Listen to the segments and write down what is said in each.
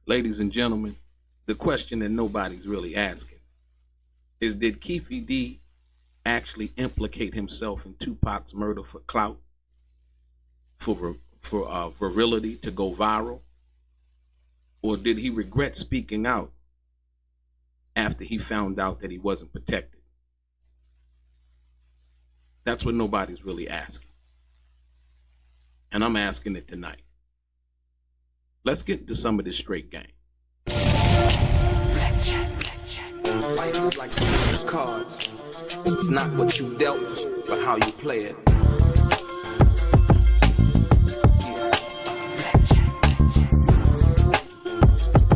Ladies and gentlemen, the question that nobody's really asking is, did Keefe D actually implicate himself in Tupac's murder for clout, for virility, to go viral? Or did he regret speaking out after he found out that he wasn't protected? That's what nobody's really asking. And I'm asking it tonight. Let's get into some of this straight game. Life is like some cards. It's not what you dealt, but how you play it.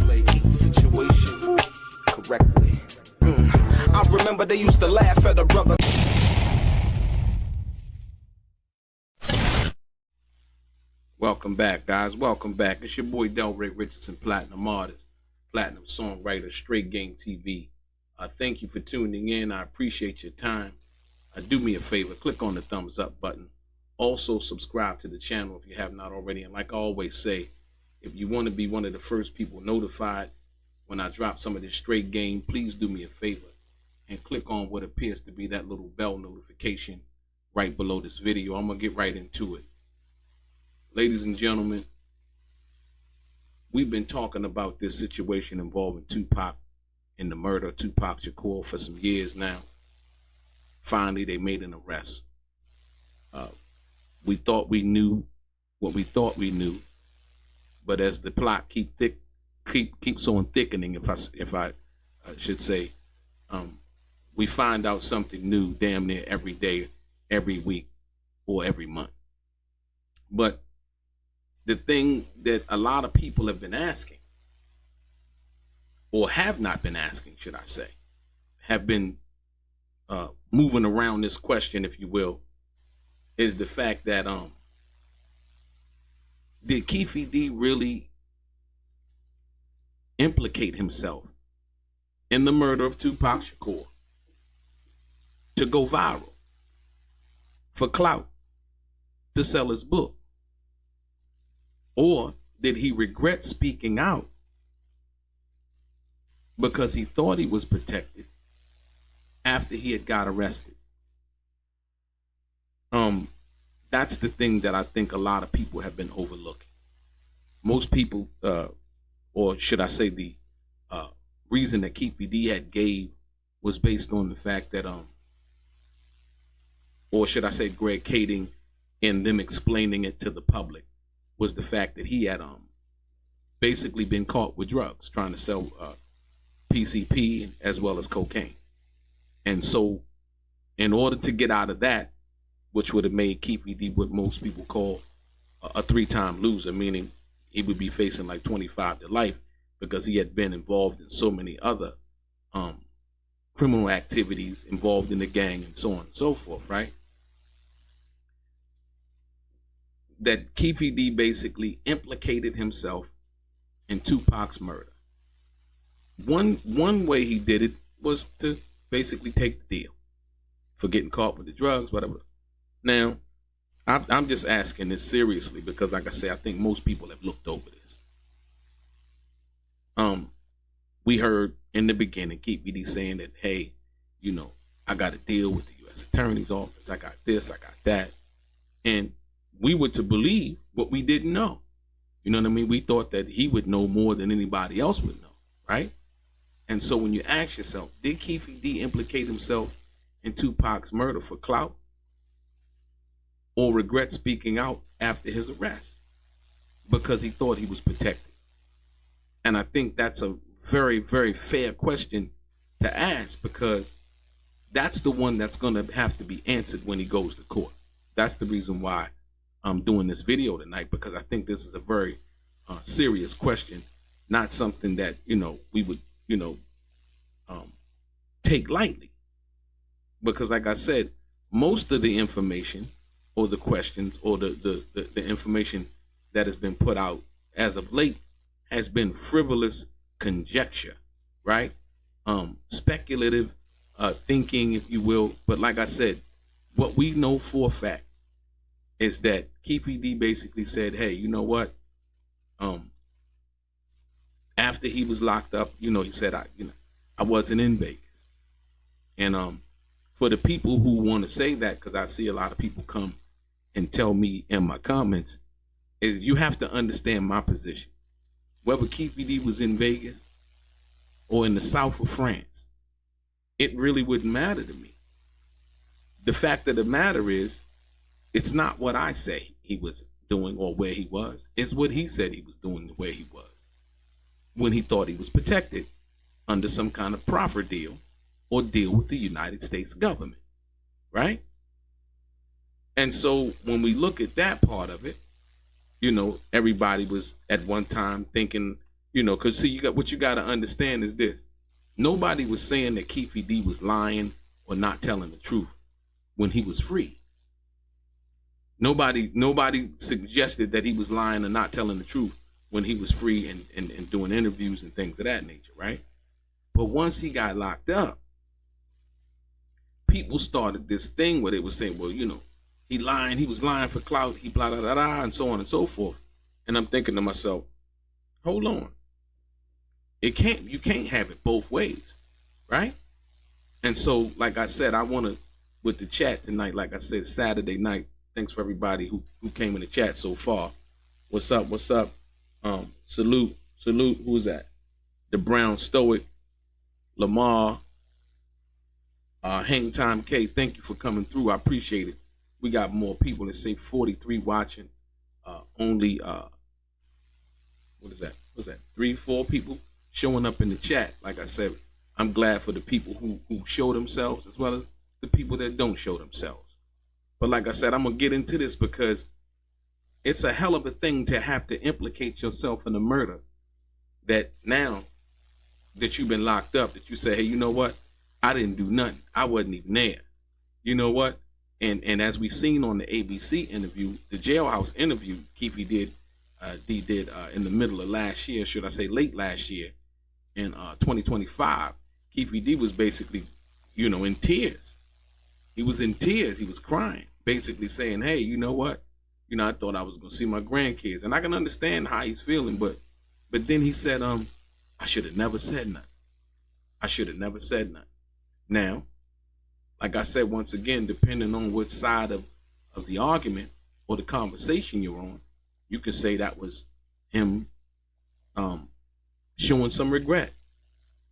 Play each situation correctly. I remember they used to laugh at a brother. Welcome back, guys. Welcome back. It's your boy Delray Richardson, platinum artist, platinum songwriter, Straight Game TV. Thank you for tuning in. I appreciate your time. Do me a favor, click on the thumbs up button. Also, subscribe to the channel if you have not already. And like I always say, if you want to be one of the first people notified when I drop some of this straight game, please do me a favor and click on what appears to be that little bell notification right below this video. I'm going to get right into it. Ladies and gentlemen, we've been talking about this situation involving Tupac and the murder of Tupac Shakur for some years now. Finally, they made an arrest. We thought we knew what we thought we knew, but as the plot keeps on thickening, if I should say, we find out something new damn near every day, every week, or every month. But the thing that a lot of people have been asking, or have not been asking, should I say, have been moving around this question, if you will, is the fact that did Keefe D really implicate himself in the murder of Tupac Shakur to go viral, for clout, to sell his book? Or did he regret speaking out because he thought he was protected after he had got arrested? That's the thing that I think a lot of people have been overlooking. Most people, or should I say the reason that Keefe D had gave was based on the fact that, or should I say Greg Kading and them explaining it to the public, was the fact that he had basically been caught with drugs, trying to sell PCP as well as cocaine. And so in order to get out of that, which would have made Keefe D what most people call a three-time loser, meaning he would be facing like 25 to life because he had been involved in so many other criminal activities involved in the gang and so on and so forth, right? That Keefe D basically implicated himself in Tupac's murder. One way he did it was to basically take the deal for getting caught with the drugs, whatever. Now, I'm just asking this seriously because, like I say, I think most people have looked over this. We heard in the beginning Keefe D saying that, hey, you know, I got a deal with the U.S. Attorney's Office. I got this, I got that. And we were to believe what we didn't know. You know what I mean? We thought that he would know more than anybody else would know, right? And so when you ask yourself, did Keefe D implicate himself in Tupac's murder for clout, or regret speaking out after his arrest because he thought he was protected? And I think that's a very, very fair question to ask, because that's the one that's going to have to be answered when he goes to court. That's the reason why I'm doing this video tonight, because I think this is a very serious question, not something that, you know, we would, you know, take lightly. Because like I said, most of the information or the questions or the information that has been put out as of late has been frivolous conjecture, right? Speculative thinking, if you will. But like I said, what we know for a fact is that Keefe D basically said, hey, you know what? after he was locked up, he said, I wasn't in Vegas. And for the people who want to say that, because I see a lot of people come and tell me in my comments, is you have to understand my position. Whether Keefe D was in Vegas or in the south of France, it really wouldn't matter to me. The fact of the matter is, it's not what I say he was doing or where he was. It's what he said he was doing where he was when he thought he was protected under some kind of proffer deal or deal with the United States government, right? And so when we look at that part of it, everybody was at one time thinking, because see, what you got to understand is this. Nobody was saying that Keefe D was lying or not telling the truth when he was free. Nobody suggested that he was lying or not telling the truth when he was free and doing interviews and things of that nature, right? But once he got locked up, people started this thing where they were saying, well, he was lying for clout, he blah, blah, blah, blah, and so on and so forth. And I'm thinking to myself, hold on. You can't have it both ways, right? And so, like I said, I want to, with the chat tonight, like I said, Saturday night, thanks for everybody who came in the chat so far. What's up? Salute. Who is that? The Brown Stoic, Lamar, Hang Time K. Thank you for coming through. I appreciate it. We got more people. Let's say 43 watching. Only what is that? What's that? 3-4 people showing up in the chat. Like I said, I'm glad for the people who show themselves as well as the people that don't show themselves. But like I said, I'm gonna get into this because it's a hell of a thing to have to implicate yourself in a murder that now that you've been locked up, that you say, hey, you know what? I didn't do nothing. I wasn't even there. You know what? And as we seen on the ABC interview, the jailhouse interview Keefe did in the middle of last year, should I say late last year, in 2025, Keefe D was basically, in tears. He was in tears. He was crying, basically saying, hey, you know what? I thought I was going to see my grandkids. And I can understand how he's feeling, but then he said, I should have never said nothing. I should have never said nothing. Now, like I said, once again, depending on what side of the argument or the conversation you're on, you can say that was him showing some regret.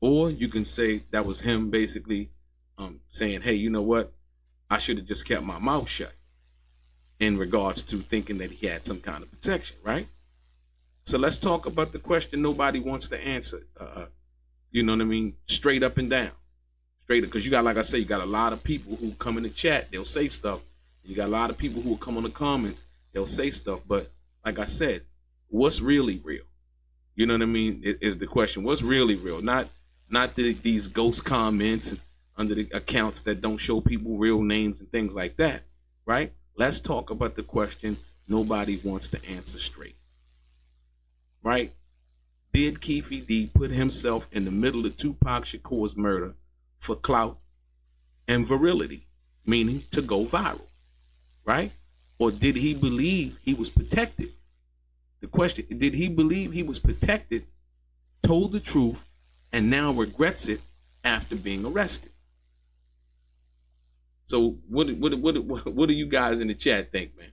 Or you can say that was him basically saying, hey, you know what? I should have just kept my mouth shut in regards to thinking that he had some kind of protection, right? So let's talk about the question nobody wants to answer. You know what I mean? Straight up and down. Straight up, because you got, like I say, you got a lot of people who come in the chat, they'll say stuff. You got a lot of people who will come on the comments, they'll say stuff. But like I said, what's really real? You know what I mean? Is the question. What's really real? Not these ghost comments and under the accounts that don't show people real names and things like that, right? Let's talk about the question nobody wants to answer straight, right? Did Keefe D put himself in the middle of Tupac Shakur's murder for clout and virility, meaning to go viral, right? Or did he believe he was protected? The question, did he believe he was protected, told the truth, and now regrets it after being arrested? So what do you guys in the chat think, man?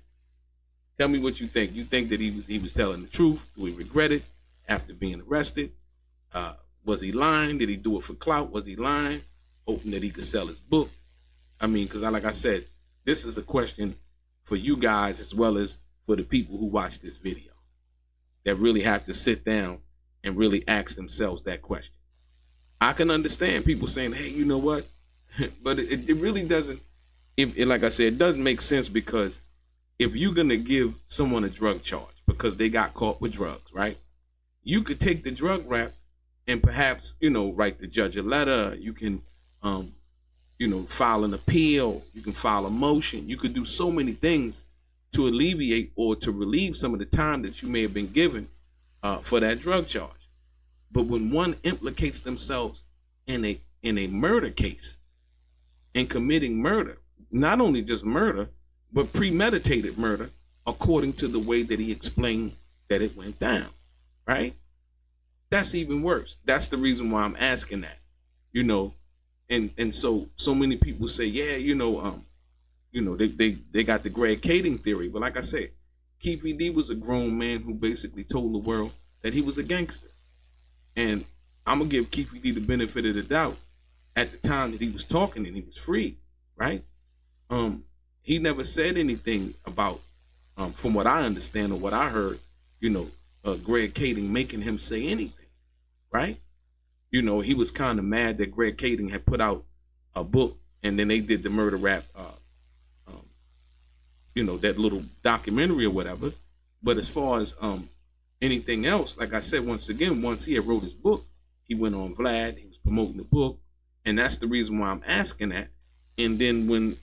Tell me what you think. You think that he was telling the truth? Do he regret it after being arrested? Was he lying? Did he do it for clout? Was he lying, hoping that he could sell his book? I mean, because like I said, this is a question for you guys as well as for the people who watch this video that really have to sit down and really ask themselves that question. I can understand people saying, hey, you know what? But it really doesn't, like I said, it doesn't make sense, because if you're going to give someone a drug charge because they got caught with drugs, right? You could take the drug rap and perhaps, write the judge a letter. You can, file an appeal. You can file a motion. You could do so many things to alleviate or to relieve some of the time that you may have been given for that drug charge. But when one implicates themselves in a murder case and committing murder, not only just murder, but premeditated murder, according to the way that he explained that it went down, right? That's even worse. That's the reason why I'm asking that, you know, and so many people say, yeah, they got the Greg Kading theory, but like I said, Keefe D was a grown man who basically told the world that he was a gangster, and I'm gonna give Keefe D the benefit of the doubt. At the time that he was talking and he was free, right? He never said anything about, from what I understand or what I heard, Greg Kading making him say anything, right? He was kind of mad that Greg Kading had put out a book and then they did the murder rap, that little documentary or whatever. But as far as anything else, like I said, once he had wrote his book, he went on Vlad, he was promoting the book. And that's the reason why I'm asking that. And then when,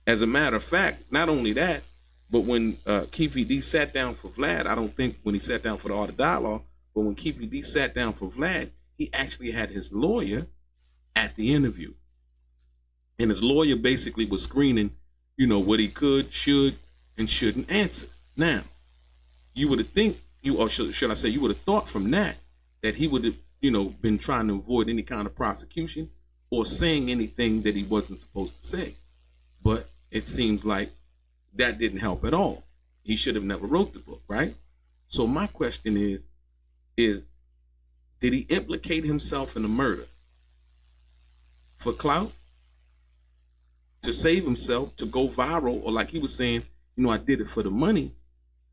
as a matter of fact, not only that, but when Keefe D sat down for Vlad, I don't think when he sat down for the Art of Dialogue, but when Keefe D sat down for Vlad, he actually had his lawyer at the interview. And his lawyer basically was screening, what he could, should, and shouldn't answer. Now, you would have you would have thought from that he would have, been trying to avoid any kind of prosecution or saying anything that he wasn't supposed to say. But it seems like that didn't help at all. He should have never wrote the book, right? So my question is did he implicate himself in a murder for clout, to save himself, to go viral, or like he was saying, I did it for the money?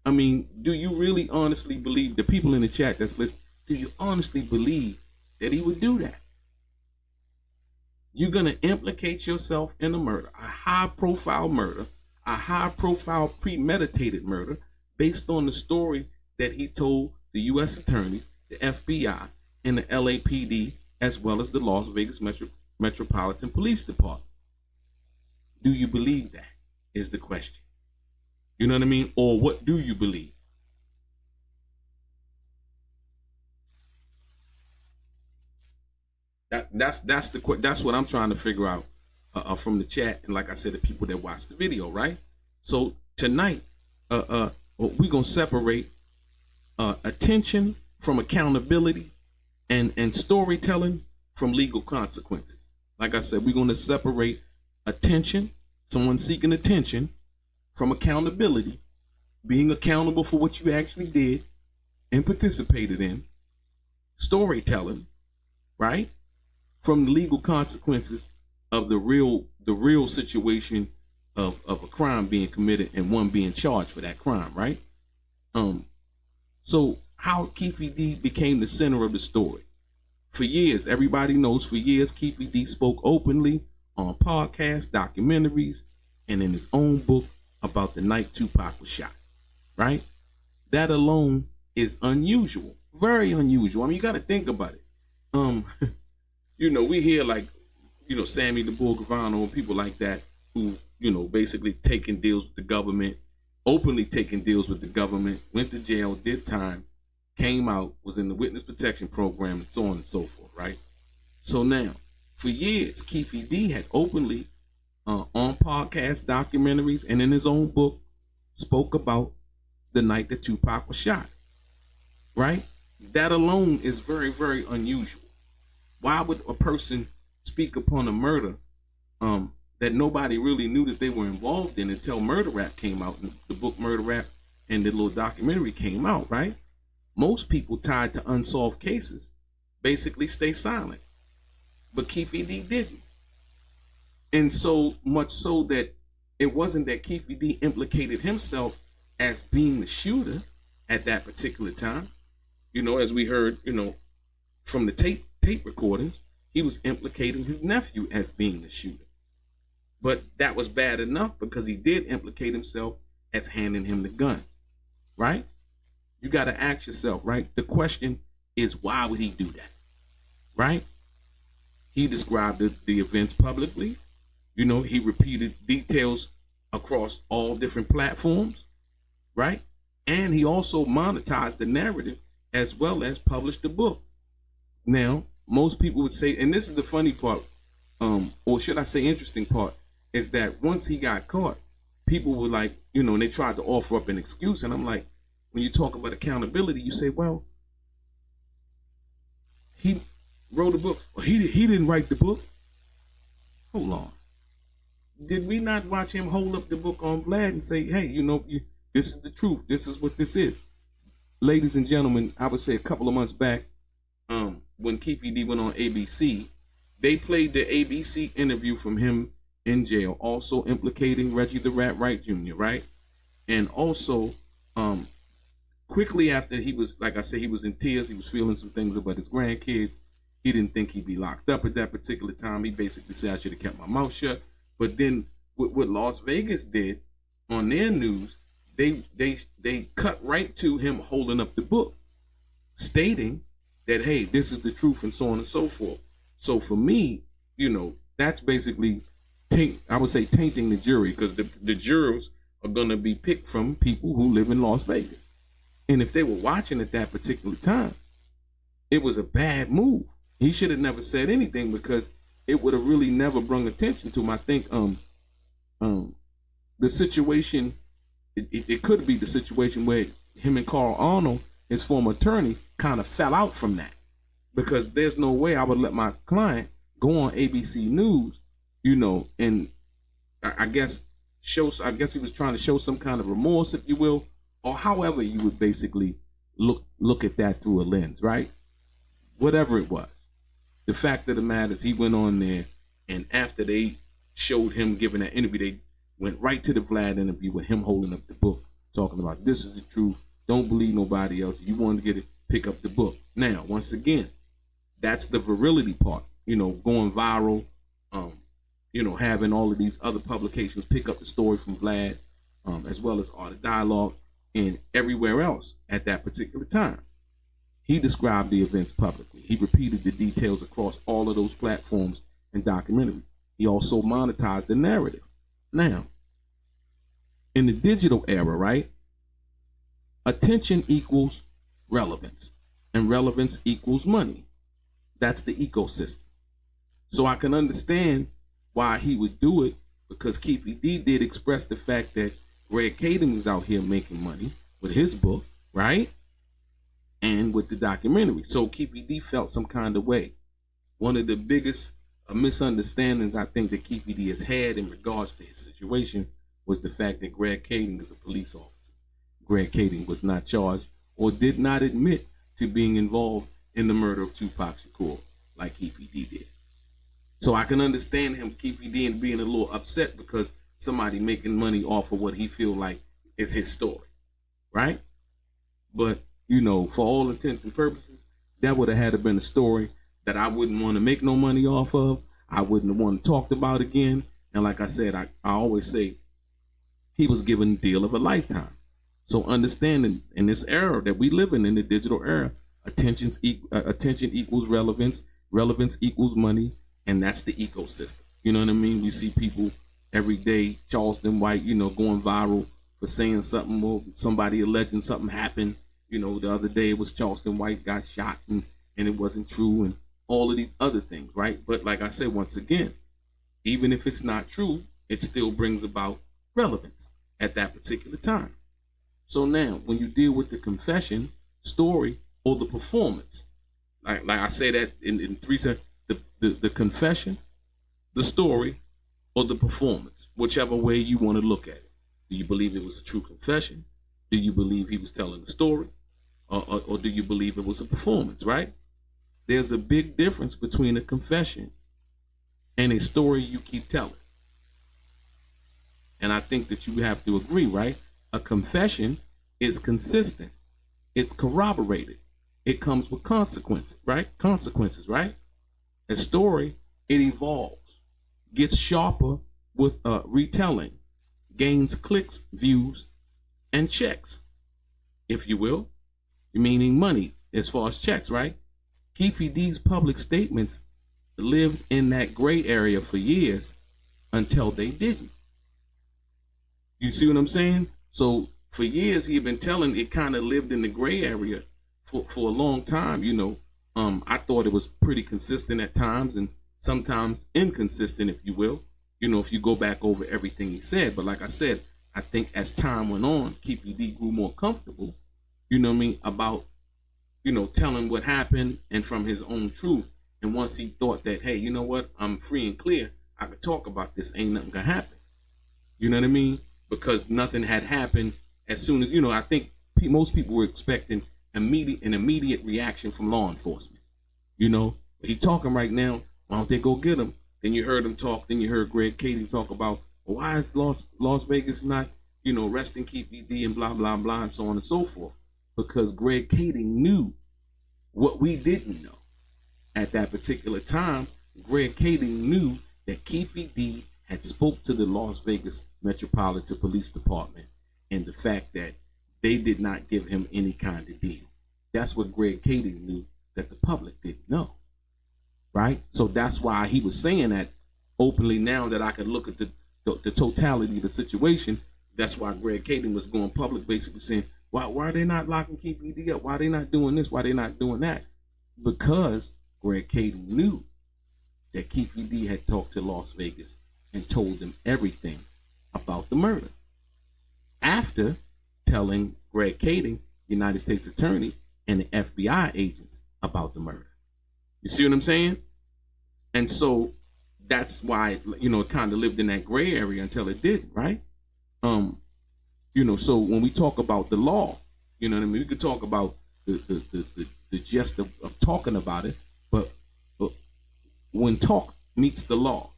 I mean, do you really honestly believe, the people in the chat that's listening, do you honestly believe that he would do that? You're going to implicate yourself in a murder, a high-profile murder, a high-profile premeditated murder based on the story that he told the U.S. attorneys, the FBI, and the LAPD, as well as the Las Vegas Metropolitan Police Department. Do you believe that is the question? You know what I mean? Or what do you believe? That's what I'm trying to figure out from the chat, and like I said, the people that watch the video, right? So tonight, we're gonna separate attention from accountability and storytelling from legal consequences. Like I said, we're gonna separate attention, someone seeking attention, from accountability, being accountable for what you actually did and participated in, storytelling, right? From the legal consequences of the real situation of a crime being committed and one being charged for that crime, right? So how Keefe D became the center of the story. For years, everybody knows, for years, Keefe D spoke openly on podcasts, documentaries, and in his own book about the night Tupac was shot, right? That alone is unusual, very unusual. I mean, you got to think about it. We hear like, Sammy the Bull Gravano and people like that who, basically taking deals with the government, openly taking deals with the government, went to jail, did time, came out, was in the witness protection program, and so on and so forth, right? So now, for years, Keefe D had openly, on podcasts, documentaries, and in his own book, spoke about the night that Tupac was shot, right? That alone is very, very unusual. Why would a person speak upon a murder that nobody really knew that they were involved in until Murder Rap came out, and the book Murder Rap and the little documentary came out, right? Most people tied to unsolved cases basically stay silent, but Keefe D didn't. And so much so that it wasn't that Keefe D implicated himself as being the shooter at that particular time. As we heard, from the tape recordings, he was implicating his nephew as being the shooter. But that was bad enough because he did implicate himself as handing him the gun, right? You got to ask yourself, right? The question is, why would he do that, right? He described the events publicly. He repeated details across all different platforms, right? And he also monetized the narrative as well as published the book. Now, most people would say, and this is the funny part, or should I say interesting part, is that once he got caught, people were like, and they tried to offer up an excuse. And I'm like, when you talk about accountability, you say, well, he wrote a book. Well, he didn't write the book. Hold on. Did we not watch him hold up the book on Vlad and say, hey, this is the truth. This is what this is. Ladies and gentlemen, I would say a couple of months back, when Keefe D went on ABC, they played the ABC interview from him in jail, also implicating Reggie the Rat Wright Jr., right? And also, quickly after he was, like I said, he was in tears. He was feeling some things about his grandkids. He didn't think he'd be locked up at that particular time. He basically said, I should have kept my mouth shut. But then what Las Vegas did on their news, they cut right to him holding up the book, stating that, hey, this is the truth and so on and so forth. So for me, that's basically, I would say tainting the jury, because the jurors are going to be picked from people who live in Las Vegas. And if they were watching at that particular time, it was a bad move. He should have never said anything, because it would have really never brought attention to him. I think the situation, it could be the situation where him and Carl Arnold, his former attorney, kind of fell out from that, because there's no way I would let my client go on ABC News, and I guess he was trying to show some kind of remorse, if you will, or however you would basically look at that through a lens, right? Whatever it was. The fact of the matter is, he went on there, and after they showed him giving that interview, they went right to the Vlad interview with him holding up the book, talking about, this is the truth. Don't believe nobody else. You want to get it, pick up the book. Now, once again, that's the virility part, going viral, having all of these other publications pick up the story from Vlad, as well as Art of Dialogue and everywhere else at that particular time. He described the events publicly. He repeated the details across all of those platforms and documentaries. He also monetized the narrative. Now, in the digital era, right, attention equals relevance, and relevance equals money. That's the ecosystem. So I can understand why he would do it, because Keefe D did express the fact that Greg Kading was out here making money with his book, right? And with the documentary. So Keefe D felt some kind of way. One of the biggest misunderstandings I think that Keefe D has had in regards to his situation was the fact that Greg Kading is a police officer. Greg Kading was not charged or did not admit to being involved in the murder of Tupac Shakur like Keefe D did. So I can understand him, Keefe D, and being a little upset because somebody making money off of what he feel like is his story, right? But, for all intents and purposes, that would have had to been a story that I wouldn't want to make no money off of. I wouldn't have wanted talked about again. And like I said, I always say he was given a deal of a lifetime. So understanding in this era that we live in the digital era, attention equals relevance, relevance equals money, and that's the ecosystem. You know what I mean? We see people every day, Charleston White, going viral for saying something, or somebody alleging something happened. The other day it was Charleston White got shot and it wasn't true, and all of these other things, right? But like I said, once again, even if it's not true, it still brings about relevance at that particular time. So now, when you deal with the confession, story, or the performance, like I say that in 3 seconds, the confession, the story, or the performance, whichever way you want to look at it. Do you believe it was a true confession? Do you believe he was telling the story? Or do you believe it was a performance, right? There's a big difference between a confession and a story you keep telling. And I think that you have to agree, right? A confession is consistent. It's corroborated. It comes with consequences, right? A story, it evolves, gets sharper with retelling, gains clicks, views, and checks, if you will, meaning money as far as checks, right? Keefe D's public statements lived in that gray area for years until they didn't. You see what I'm saying? So for years, he had been telling, it kind of lived in the gray area for a long time. I thought it was pretty consistent at times and sometimes inconsistent, if you will, if you go back over everything he said. But like I said, I think as time went on, Keefe D grew more comfortable, about telling what happened and from his own truth. And once he thought that, hey, you know what, I'm free and clear, I could talk about this, ain't nothing gonna happen. You know what I mean? Because nothing had happened as soon as, I think most people were expecting an immediate reaction from law enforcement. He talking right now, why don't they go get him? Then you heard him talk, then you heard Greg Kading talk about, well, why is Las Vegas not, arresting Keefe D and blah, blah, blah, and so on and so forth. Because Greg Kading knew what we didn't know. At that particular time, Greg Kading knew that Keefe D had spoke to the Las Vegas Metropolitan Police Department and the fact that they did not give him any kind of deal. That's what Greg Kading knew that the public didn't know, right? So that's why he was saying that openly now that I could look at the totality of the situation. That's why Greg Kading was going public basically saying, why are they not locking Keefe D up? Why are they not doing this? Why are they not doing that? Because Greg Kading knew that Keefe D had talked to Las Vegas and told them everything about the murder. After telling Greg Kading, United States Attorney, and the FBI agents about the murder. You see what I'm saying? And so that's why, it kind of lived in that gray area until it didn't, right? So when we talk about the law, what I mean? We could talk about the gist of talking about it, but when talk meets the law,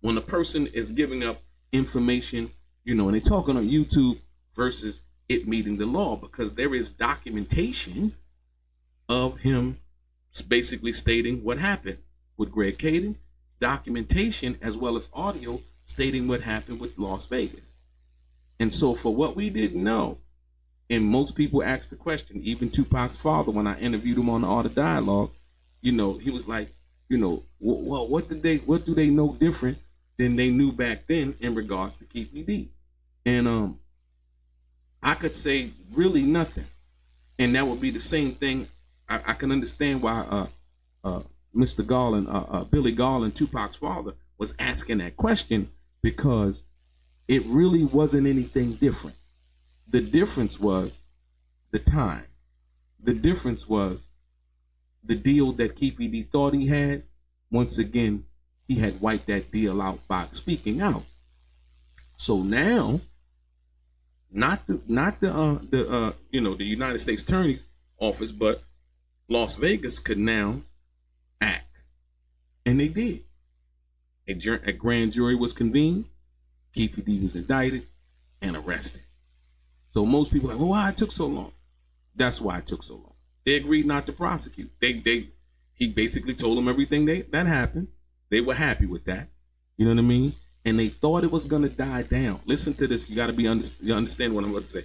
when a person is giving up information, and they're talking on YouTube versus it meeting the law, because there is documentation of him basically stating what happened with Greg Kading, documentation as well as audio stating what happened with Las Vegas. And so for what we didn't know, and most people asked the question, even Tupac's father, when I interviewed him on the Art of Dialogue, he was like, well, what do they know different than they knew back then in regards to Keefe D? And I could say really nothing. And that would be the same thing. I can understand why Mr. Garland, Billy Garland, Tupac's father, was asking that question, because it really wasn't anything different. The difference was the time. The difference was the deal that Keefe D thought he had. Once again, he had wiped that deal out by speaking out. So now, not the United States Attorney's Office, but Las Vegas could now act, and they did. A grand jury was convened. Keefe D was indicted and arrested. So most people are like, well, why it took so long? That's why it took so long. They agreed not to prosecute. He basically told them everything that happened. They were happy with that. You know what I mean? And they thought it was going to die down. Listen to this. You got to understand what I'm going to say.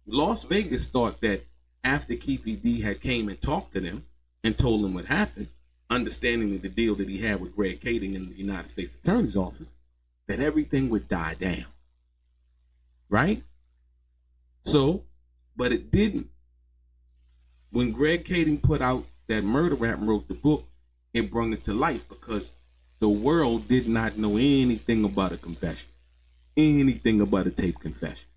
Las Vegas thought that after Keefe D had came and talked to them and told them what happened, understanding the deal that he had with Greg Kading in the United States Attorney's Office, that everything would die down. Right? So, but it didn't. When Greg Kading put out that murder rap and wrote the book, it brought it to life, because the world did not know anything about a confession, anything about a tape confession.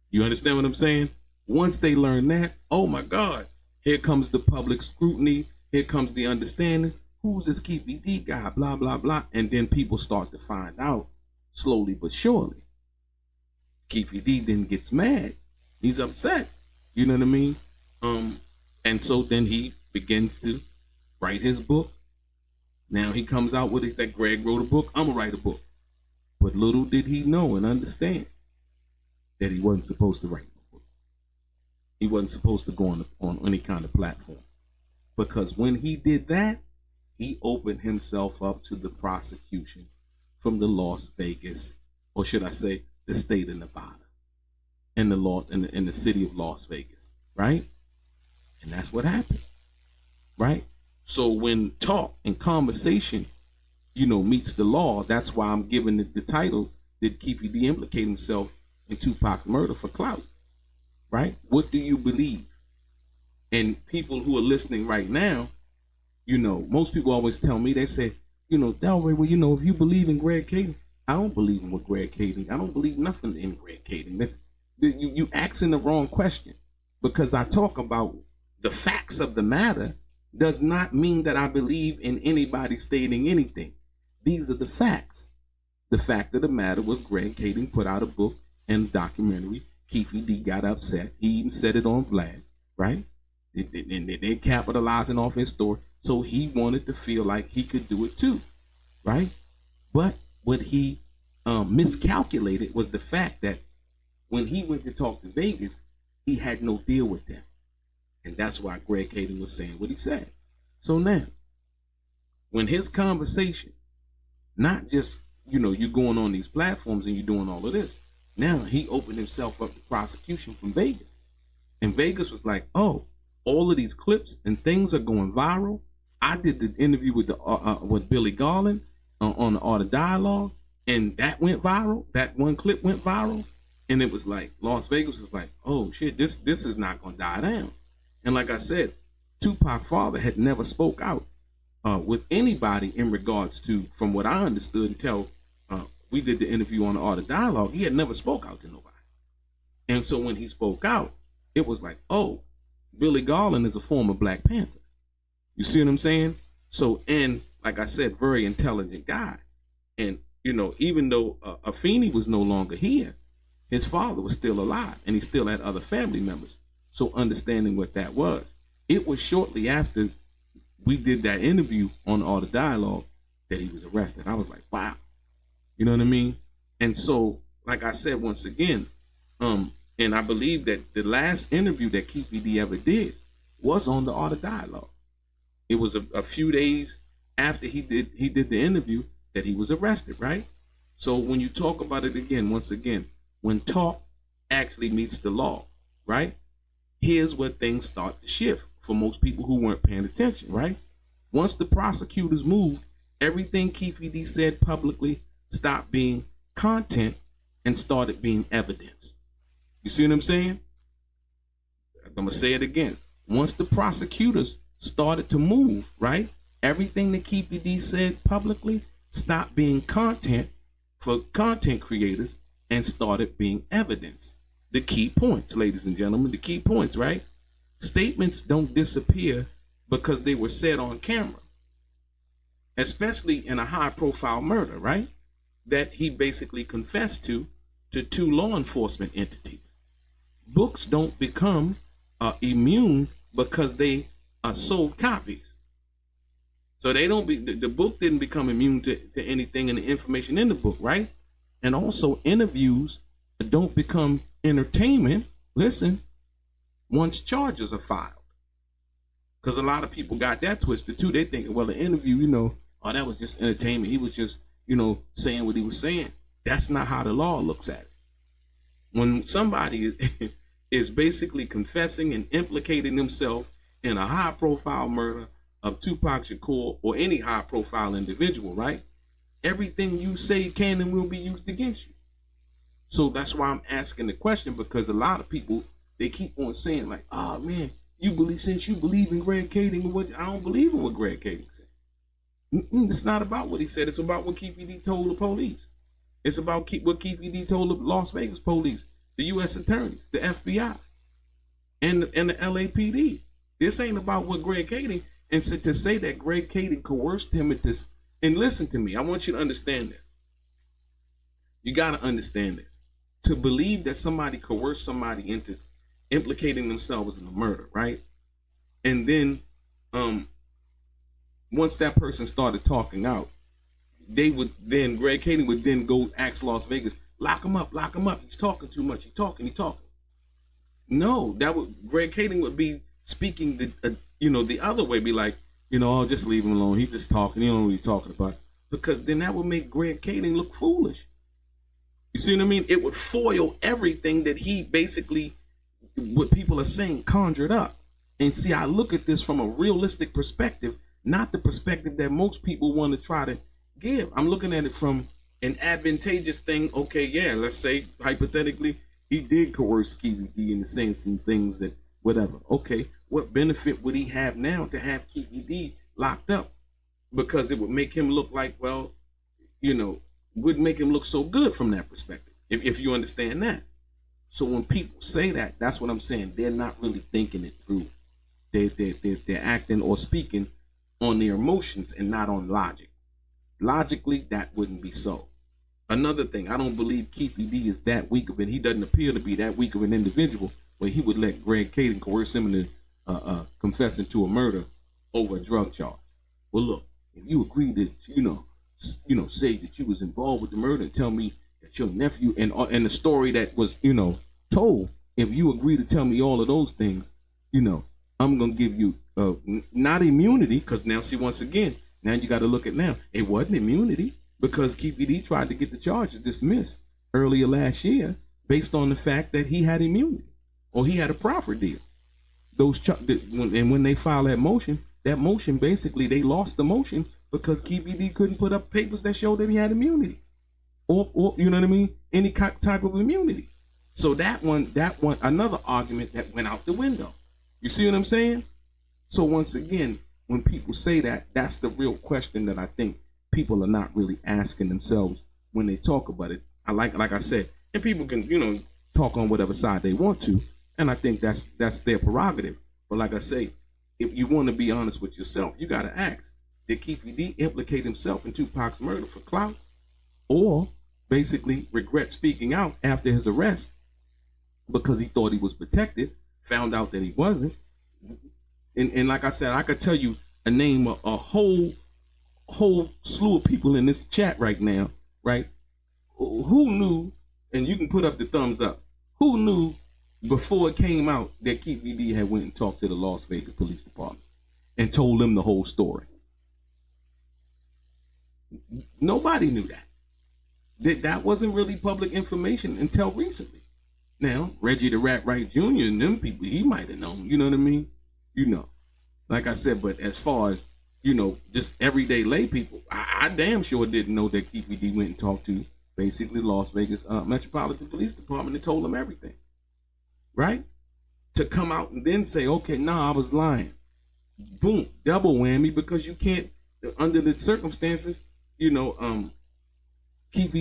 You understand what I'm saying? Once they learn that, oh my God, here comes the public scrutiny, here comes the understanding, who's this Keefe D guy, blah, blah, blah. And then people start to find out, slowly but surely. Keefe D then gets mad. He's upset. You know what I mean? And so then he begins to write his book. Now he comes out with it that Greg wrote a book, I'm gonna write a book. But little did he know and understand that he wasn't supposed to write a book. He wasn't supposed to go on any kind of platform. Because when he did that, he opened himself up to the prosecution from the Las Vegas, or should I say, the state of Nevada, and the city of Las Vegas, right? And that's what happened, right? So when talk and conversation, meets the law, that's why I'm giving the title, did Keefe D implicate himself in Tupac's murder for clout, right? What do you believe? And people who are listening right now, most people always tell me, they say, Delray, well, if you believe in Greg Kading, I don't believe in what Greg Kading. I don't believe nothing in Greg Kading. You asking the wrong question, because I talk about the facts of the matter does not mean that I believe in anybody stating anything. These are the facts. The fact of the matter was Greg Kading put out a book and documentary. Keefe D got upset. He even said it on Vlad, right? They're capitalizing off his story. So he wanted to feel like he could do it too, right? But what he miscalculated was the fact that when he went to talk to Vegas, he had no deal with them. And that's why Greg Kading was saying what he said. So now, when his conversation, not just, you going on these platforms and you doing all of this, now he opened himself up to prosecution from Vegas. And Vegas was like, oh, all of these clips and things are going viral. I did the interview with Billy Garland on the Art of Dialogue, and that went viral. That one clip went viral. And it was like, Las Vegas was like, oh shit, this is not gonna die down. And like I said, Tupac's father had never spoke out with anybody in regards to, from what I understood until we did the interview on the Art of Dialogue, he had never spoke out to nobody. And so when he spoke out, it was like, oh, Billy Garland is a former Black Panther. You see what I'm saying? So, and like I said, very intelligent guy. And, even though Afeni was no longer here, his father was still alive and he still had other family members. So understanding what that was, it was shortly after we did that interview on All the Dialogue that he was arrested. I was like, wow. You know what I mean? And so, like I said, once again, and I believe that the last interview that Keefe D ever did was on the Art of Dialogue. It was a few days after he did the interview that he was arrested, right? So when you talk about it again, once again, when talk actually meets the law, right? Here's where things start to shift for most people who weren't paying attention, right? Once the prosecutors moved, everything Keefe D said publicly stopped being content and started being evidence. You see what I'm saying? I'm going to say it again. Once the prosecutors started to move, right? Everything that Keefe D said publicly stopped being content for content creators and started being evidence. The key points, ladies and gentlemen, the key points, right? Statements don't disappear because they were said on camera, especially in a high-profile murder, right? That he basically confessed to two law enforcement entities. Books don't become immune because they sold copies. So they don't the book didn't become immune to anything in the information in the book, right? And also interviews don't become entertainment, listen, once charges are filed. Because a lot of people got that twisted too. They think, well, the interview, oh, that was just entertainment. He was just, saying what he was saying. That's not how the law looks at it. When somebody is basically confessing and implicating himself in a high-profile murder of Tupac Shakur or any high-profile individual, right? Everything you say can and will be used against you. So that's why I'm asking the question, because a lot of people, they keep on saying like, oh man, since you believe in Greg Kading, I don't believe in what Greg Kading said. It's not about what he said. It's about what Keefe D told the police. It's about what Keefe D told the Las Vegas police, the U.S. attorneys, the FBI, and the LAPD. This ain't about what Greg Kading, and so to say that Greg Kading coerced him at this, and listen to me, I want you to understand that. You got to understand this. To believe that somebody coerced somebody into implicating themselves in a murder, right? And then once that person started talking out, Greg Kading would then go ask Las Vegas, lock him up. He's talking too much. He's talking. No, Greg Kading would be speaking the other way, be like, I'll just leave him alone. He's just talking. He don't know what he's talking about. Because then that would make Greg Kading look foolish. You see what I mean? It would foil everything that he basically, what people are saying, conjured up. And see, I look at this from a realistic perspective, not the perspective that most people want to try to give. I'm looking at it from an advantageous thing. Okay, yeah, let's say hypothetically he did coerce Keefe D into saying some things that whatever. Okay, what benefit would he have now to have Keefe D locked up? Because it would make him look like, well, would make him look so good from that perspective, if you understand that. So when people say that, that's what I'm saying. They're not really thinking it through. they're acting or speaking on their emotions and not on logic. Logically, that wouldn't be so. Another thing, I don't believe Keefe D is that weak of it. He doesn't appear to be that weak of an individual where he would let Greg Caden coerce him into confessing to a murder over a drug charge. Well, look, if you agree that say that you was involved with the murder and tell me that your nephew and the story that was told, if you agree to tell me all of those things, I'm gonna give you not immunity, because now see, once again, now you got to look at now, it wasn't immunity, because Keefe D tried to get the charges dismissed earlier last year based on the fact that he had immunity or he had a proffer deal. When they filed that motion basically they lost the motion because Keefe D couldn't put up papers that showed that he had immunity or you know what I mean, any type of immunity. So that one, another argument that went out the window. You see what I'm saying? So once again, when people say that, that's the real question that I think people are not really asking themselves when they talk about it. Like I said, and people can, talk on whatever side they want to, and I think that's their prerogative. But like I say, if you want to be honest with yourself, you got to ask, did Keefe D implicate himself in Tupac's murder for clout, or basically regret speaking out after his arrest because he thought he was protected, found out that he wasn't? And like I said, I could tell you a name, a whole slew of people in this chat right now, right? Who knew, and you can put up the thumbs up, who knew before it came out that Keefe D had went and talked to the Las Vegas Police Department and told them the whole story? Nobody knew that. That wasn't really public information until recently. Now, Reggie the Rat Wright Jr. and them people, he might have known, you know what I mean? Like I said, but as far as, just everyday lay people, I damn sure didn't know that Keefe D went and talked to basically Las Vegas Metropolitan Police Department and told them everything, right? To come out and then say, okay, nah, I was lying. Boom, double whammy, because you can't, under the circumstances, Keefe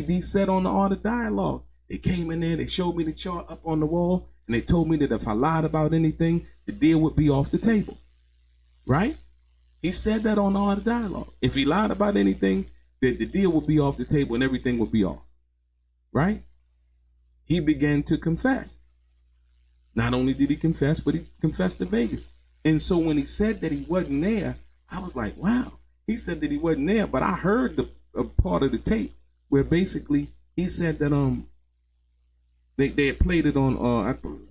D said on the Art of Dialogue, they came in there, they showed me the chart up on the wall, and they told me that if I lied about anything, the deal would be off the table, right? He said that on the Art of Dialogue. If he lied about anything, that the deal would be off the table and everything would be off, right? He began to confess. Not only did he confess, but he confessed to Vegas. And so when he said that he wasn't there, I was like, wow. He said that he wasn't there, but I heard a part of the tape where basically he said that they had played it on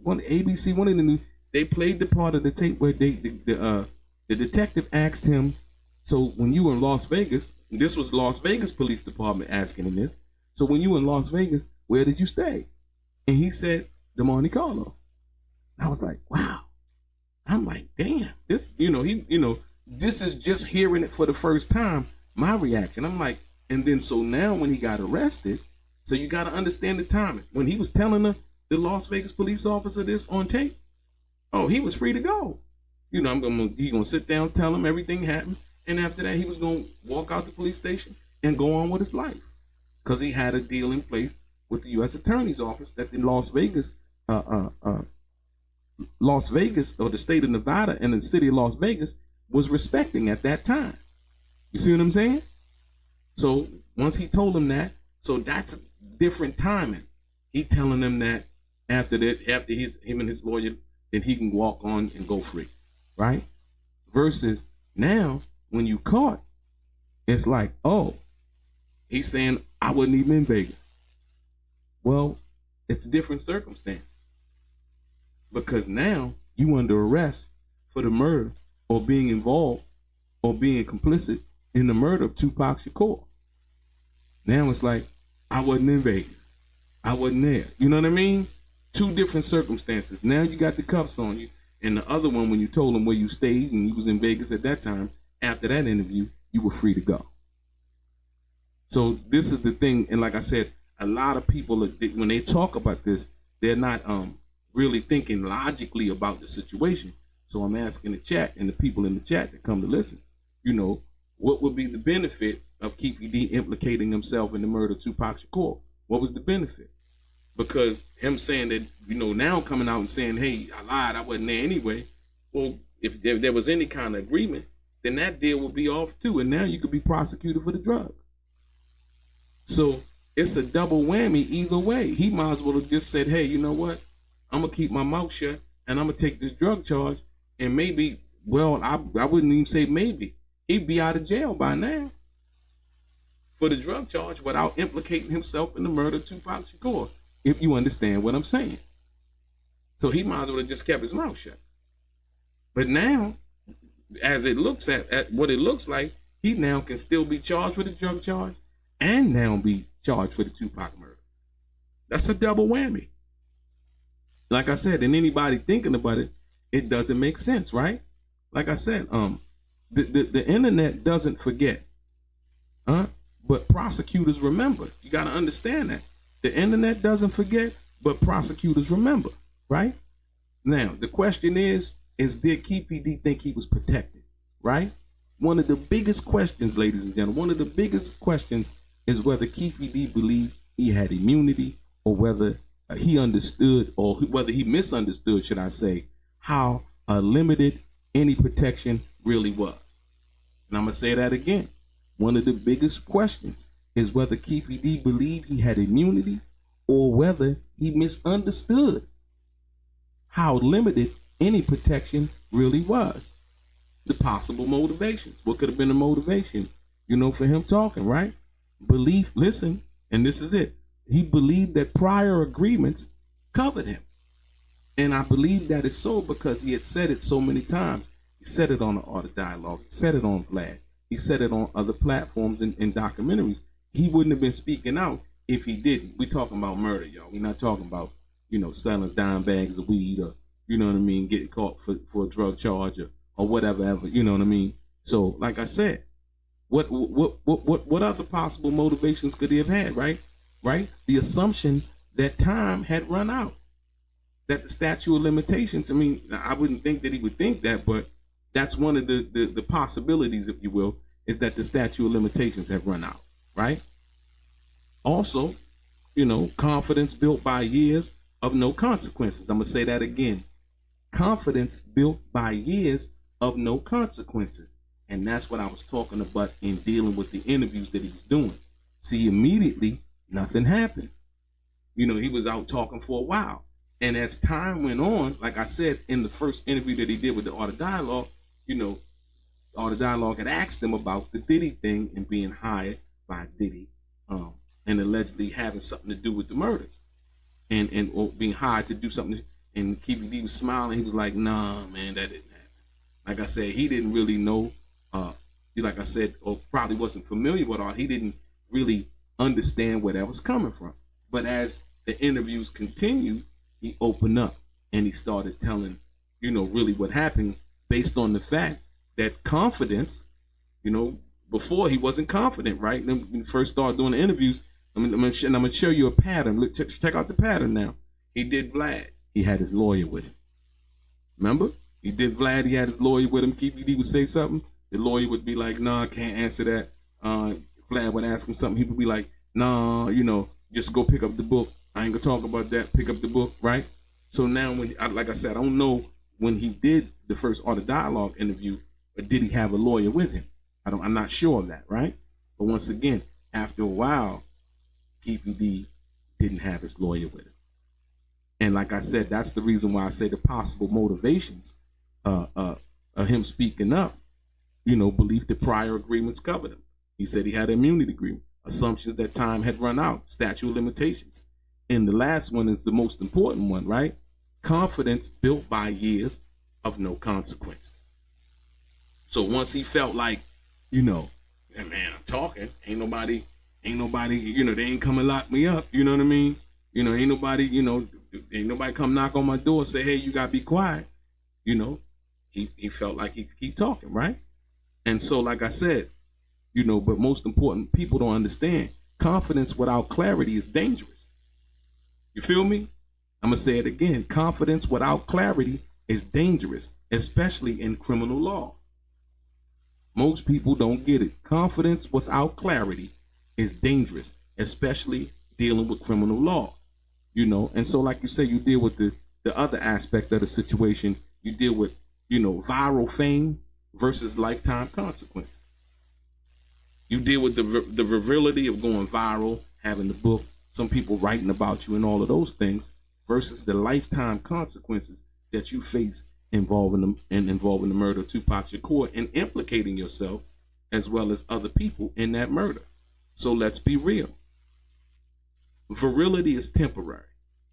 one ABC, one of the news. They played the part of the tape where the detective asked him, so when you were in Las Vegas, this was Las Vegas Police Department asking him this. So when you were in Las Vegas, where did you stay? And he said, the Monte Carlo. I was like, wow. I'm like, damn, this, this is just hearing it for the first time. My reaction, I'm like, and then so now when he got arrested, so you got to understand the timing. When he was telling the Las Vegas police officer this on tape, oh, he was free to go. He gonna sit down, tell him everything happened, and after that, he was gonna walk out the police station and go on with his life, because he had a deal in place with the U.S. Attorney's Office that the Las Vegas, or the state of Nevada and the city of Las Vegas was respecting at that time. You see what I'm saying? So once he told him that, so that's a different timing. He telling them that after him and his lawyer, then he can walk on and go free, right? Versus now, when you caught, it's like, oh, he's saying I wasn't even in Vegas. Well, it's a different circumstance, because now you under arrest for the murder or being involved or being complicit in the murder of Tupac Shakur. Now it's like, I wasn't in Vegas. I wasn't there. You know what I mean? Two different circumstances. Now you got the cuffs on you. And the other one, when you told him where you stayed and you was in Vegas at that time, after that interview, you were free to go. So this is the thing. And like I said, a lot of people, when they talk about this, they're not really thinking logically about the situation. So I'm asking the chat and the people in the chat that come to listen, what would be the benefit of Keefe D implicating himself in the murder of Tupac Shakur? What was the benefit? Because him saying that, now coming out and saying, hey, I lied, I wasn't there anyway. Well, if there was any kind of agreement, then that deal would be off too, and now you could be prosecuted for the drug. So it's a double whammy either way. He might as well have just said, hey, you know what? I'm gonna keep my mouth shut and I'm gonna take this drug charge, and maybe, well, I wouldn't even say maybe, he'd be out of jail by now for the drug charge without implicating himself in the murder of Tupac Shakur, if you understand what I'm saying. So he might as well have just kept his mouth shut. But now, as it looks at what it looks like, he now can still be charged with a drug charge and now be charged for the Tupac murder. That's a double whammy. Like I said, and anybody thinking about it, it doesn't make sense, right? Like I said, the internet doesn't forget, but prosecutors remember. You got to understand that. The internet doesn't forget, but prosecutors remember, right? Now, the question is did Keefe D think he was protected, right? One of the biggest questions, ladies and gentlemen, one of the biggest questions is whether Keefe D believed he had immunity, or whether he understood, or whether he misunderstood, should I say, how limited any protection really was. And I'm going to say that again. One of the biggest questions is whether Keefe D believed he had immunity, or whether he misunderstood how limited any protection really was. The possible motivations. What could have been the motivation, for him talking, right? Belief, listen, and this is it. He believed that prior agreements covered him. And I believe that is so because he had said it so many times. He said it on the Art of Dialogue. He said it on Vlad. He said it on other platforms and documentaries. He wouldn't have been speaking out if he didn't. We're talking about murder, y'all. We're not talking about, selling dime bags of weed, or, getting caught for a drug charge, or whatever, ever, you know what I mean? So, like I said, what other possible motivations could he have had, right? Right? The assumption that time had run out, that the statute of limitations, I wouldn't think that he would think that, but that's one of the possibilities, if you will, is that the statute of limitations have run out, right? Also, confidence built by years of no consequences. I'm going to say that again. Confidence built by years of no consequences. And that's what I was talking about in dealing with the interviews that he was doing. See, immediately, nothing happened. He was out talking for a while. And as time went on, like I said, in the first interview that he did with the Art of Dialogue, Art of Dialogue had asked him about the Diddy thing and being hired by Diddy, and allegedly having something to do with the murders, and or being hired to do something. And Keefe D was smiling. He was like, nah, man, that didn't happen. Like I said, he didn't really know, like I said, or probably wasn't familiar with art. He didn't really understand where that was coming from. But as the interviews continued, he opened up and he started telling, really what happened, based on the fact that confidence, before he wasn't confident, right? When he first started doing the interviews, I'm going to show you a pattern. Look, check out the pattern now. He did Vlad. He had his lawyer with him. Remember? He did Vlad. He had his lawyer with him. Keefe D would say something. The lawyer would be like, nah, I can't answer that. Vlad would ask him something. He would be like, nah, just go pick up the book. I ain't gonna talk about that. Pick up the book, right? So now, like I said, I don't know when he did the first Art of Dialogue interview, or did he have a lawyer with him? I'm not sure of that, right? But once again, after a while, Keefe D didn't have his lawyer with him. And like I said, that's the reason why I say the possible motivations of him speaking up, belief that prior agreements covered him. He said he had an immunity agreement, assumptions that time had run out, statute of limitations. And the last one is the most important one, right? Confidence built by years of no consequences. So once he felt like, hey man, I'm talking, ain't nobody, they ain't come and lock me up, you know what I mean? Ain't nobody come knock on my door and say, hey, you gotta be quiet. He felt like he could keep talking, right? And so, like I said, but most important, people don't understand, confidence without clarity is dangerous. You feel me? I'm gonna say it again. Confidence without clarity is dangerous, especially in criminal law. Most people don't get it. Confidence without clarity is dangerous, especially dealing with criminal law. And so, like you say, you deal with the other aspect of the situation. You deal with, viral fame versus lifetime consequences. You deal with the virility of going viral, having the book, some people writing about you and all of those things, versus the lifetime consequences that you face involving the murder of Tupac Shakur and implicating yourself as well as other people in that murder. So let's be real. Virility is temporary.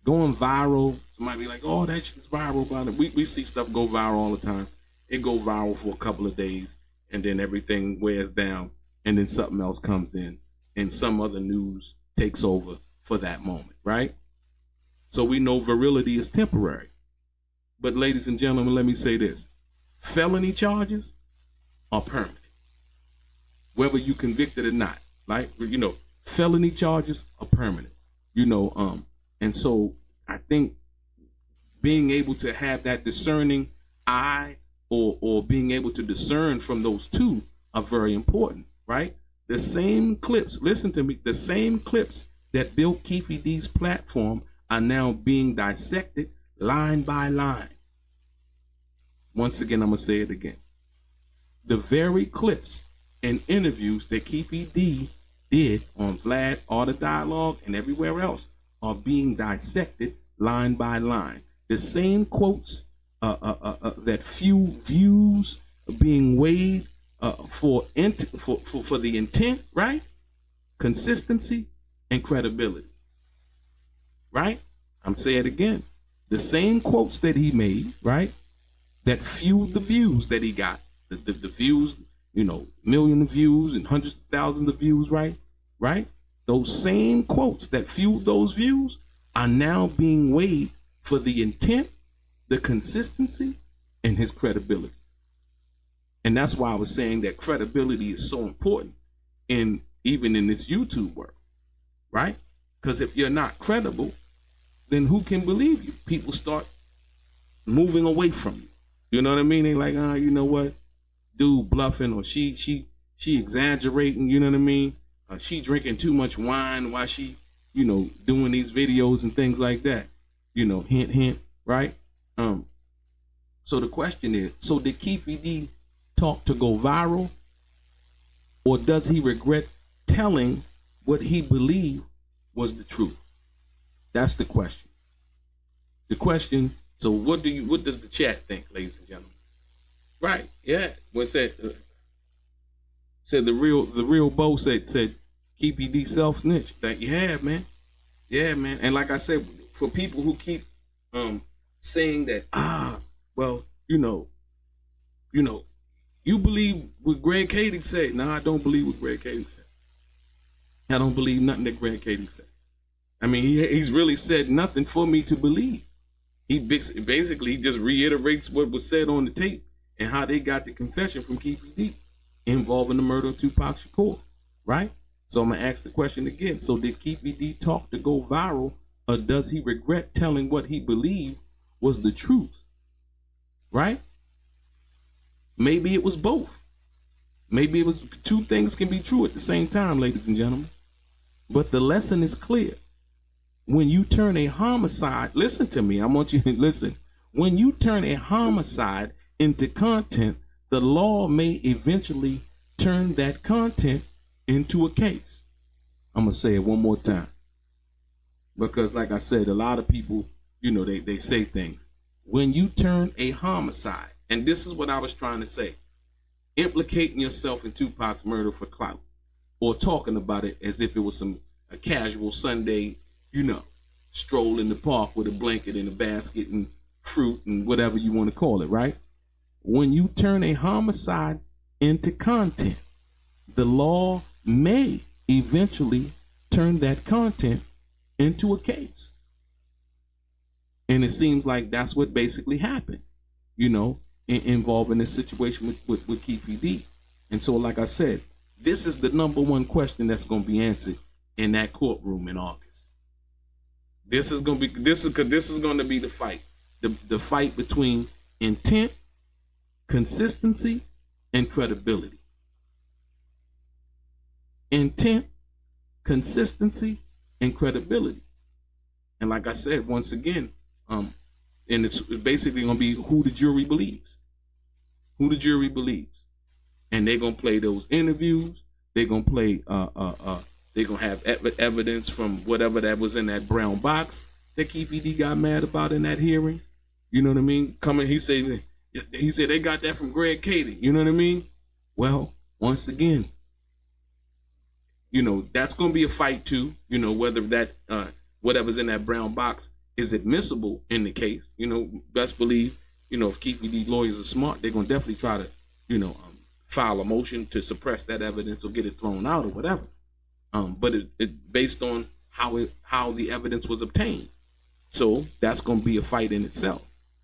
Going viral, somebody be like, oh, that shit's viral about it. We see stuff go viral all the time. It go viral for a couple of days and then everything wears down and then something else comes in and some other news takes over for that moment, right? So we know virility is temporary. But ladies and gentlemen, let me say this. Felony charges are permanent. Whether you convicted or not. Like, felony charges are permanent. And so I think being able to have that discerning eye or being able to discern from those two are very important, right? The same clips, listen to me, the same clips that built Keefe D's platform are now being dissected line by line. Once again, I'm going to say it again. The very clips and interviews that Keefe D did on Vlad, Art of Dialogue, and everywhere else are being dissected line by line. The same quotes that few views being weighed for the intent, right? Consistency and credibility, right? I'm saying it again. The same quotes that he made, right? That fueled the views that he got. The views, million of views and hundreds of thousands of views, right? Right? Those same quotes that fueled those views are now being weighed for the intent, the consistency, and his credibility. And that's why I was saying that credibility is so important even in this YouTube world, right? Because if you're not credible, then who can believe you? People start moving away from you. You know what I mean? They like, you know what? Dude bluffing, or she exaggerating, you know what I mean? She drinking too much wine while she, doing these videos and things like that. Hint, hint, right? So the question is, so did Keefe D talk to go viral? Or does he regret telling what he believed was the truth? That's the question. The question, so what does the chat think, ladies and gentlemen? Right, yeah. What's that? Said the real Bo said Keefe D self-snitch. Like, yeah, man. Yeah, man. And like I said, for people who keep saying that, well, you believe what Greg Kading said. No, I don't believe what Greg Kading said. I don't believe nothing that Greg Kading said. I mean, he's really said nothing for me to believe. He basically just reiterates what was said on the tape and how they got the confession from Keefe D involving the murder of Tupac Shakur, right? So I'm going to ask the question again. So did Keefe D talk to go viral, or does he regret telling what he believed was the truth, right? Maybe it was both. Maybe it was two things can be true at the same time, ladies and gentlemen. But the lesson is clear. When you turn a homicide, listen to me, I want you to listen. When you turn a homicide into content, the law may eventually turn that content into a case. I'm going to say it one more time. Because like I said, a lot of people, they say things. When you turn a homicide, and this is what I was trying to say, implicating yourself in Tupac's murder for clout, or talking about it as if it was a casual Sunday, stroll in the park with a blanket and a basket and fruit and whatever you want to call it, right? When you turn a homicide into content, the law may eventually turn that content into a case. And it seems like that's what basically happened, involving this situation with Keefe D. And so, like I said, this is the number one question that's going to be answered in that courtroom in August. This is going to be the fight. The fight between intent, consistency, and credibility. Intent, consistency, and credibility. And like I said, once again, and it's basically going to be who the jury believes. who the jury believes. And they're gonna play those interviews. They're gonna play they're gonna have evidence from whatever that was in that brown box that Keefe D got mad about in that hearing. You know what I mean? He said they got that from Greg Kading. You know what I mean? Well, once again, you know, that's gonna be a fight too. You know, whether that whatever's in that brown box is admissible in the case. You know, best believe, you know, if Keefe D lawyers are smart, they're gonna definitely try to, you know, file a motion to suppress that evidence or get it thrown out or whatever. But it based on how the evidence was obtained. So that's gonna be a fight in itself.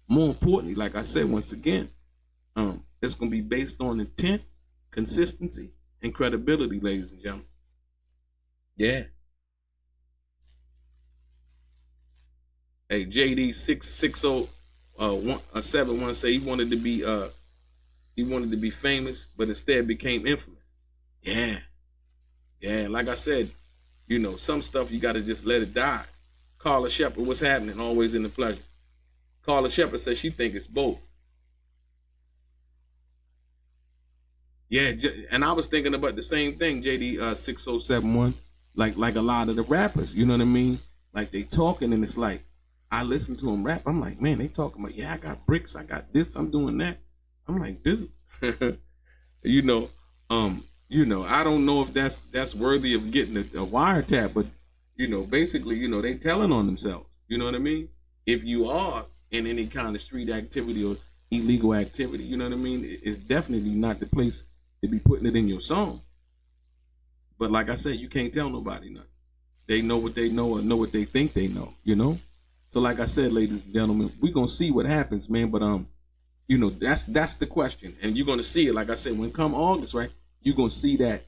More importantly, like I said, once again, it's gonna be based on intent, consistency, and credibility, ladies and gentlemen. Yeah. Hey, JD 66071 say he wanted to be famous, but instead became infamous. Yeah. Yeah, like I said, you know, some stuff you gotta just let it die. Carla Shepard, what's happening? Always in the pleasure. Carla Shepard says she think it's both. Yeah, and I was thinking about the same thing, JD 6071. Like a lot of the rappers, you know what I mean? Like they talking and it's like, I listen to them rap. I'm like, man, they talking about, yeah, I got bricks, I got this, I'm doing that. I'm like, dude, you know, I don't know if that's worthy of getting a wiretap, but you know, basically, you know, they telling on themselves. You know what I mean? If you are in any kind of street activity or illegal activity, you know what I mean? It's definitely not the place to be putting it in your song. But like I said, you can't tell nobody nothing. They know what they know or know what they think they know, you know? So like I said, ladies and gentlemen, we're gonna see what happens, man. But you know, that's the question. And you're gonna see it, like I said, when come August, right? You're gonna see that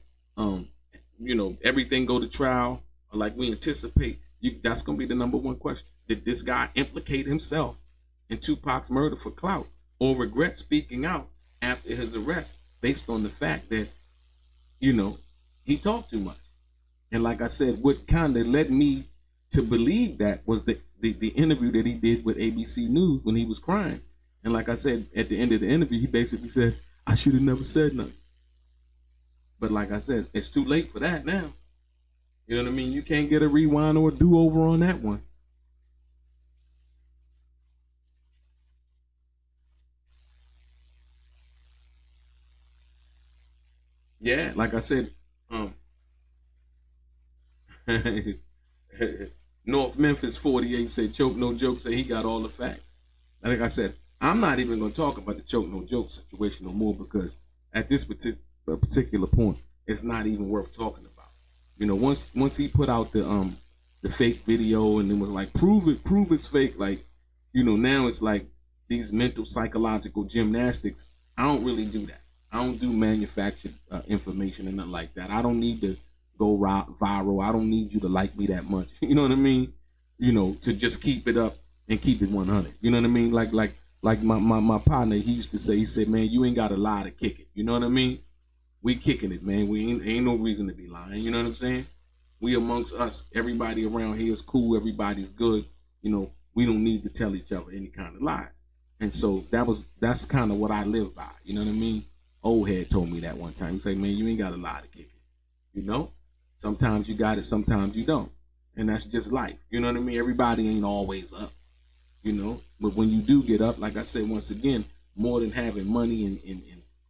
you know, everything go to trial, or like we anticipate. That's gonna be the number one question. Did this guy implicate himself in Tupac's murder for clout, or regret speaking out after his arrest based on the fact that, you know, he talked too much? And like I said, what kind of led me to believe that was the interview that he did with ABC News when he was crying. And like I said, at the end of the interview, he basically said, I should have never said nothing. But like I said, it's too late for that now. You know what I mean? You can't get a rewind or a do-over on that one. Yeah, like I said, North Memphis 48 said Choke No Joke said he got all the facts. Like I said, I'm not even going to talk about the Choke No Joke situation no more, because at this particular point, it's not even worth talking about. You know, once he put out the fake video and then was like, prove it's fake. Like, you know, now it's like these mental psychological gymnastics. I don't really do that. I don't do manufactured information and nothing like that. I don't need to go viral. I don't need you to like me that much. You know what I mean? You know, to just keep it up and keep it 100. You know what I mean? Like my partner, he used to say, he said, man, you ain't got to lie to kick it. You know what I mean? We kicking it, man. We ain't no reason to be lying. You know what I'm saying? We amongst us. Everybody around here is cool. Everybody's good. You know, we don't need to tell each other any kind of lies. And so that's kind of what I live by. You know what I mean? Old head told me that one time. He said, man, you ain't got to lie to kick it. You know? Sometimes you got it, sometimes you don't. And that's just life. You know what I mean? Everybody ain't always up. You know? But when you do get up, like I said, once again, more than having money and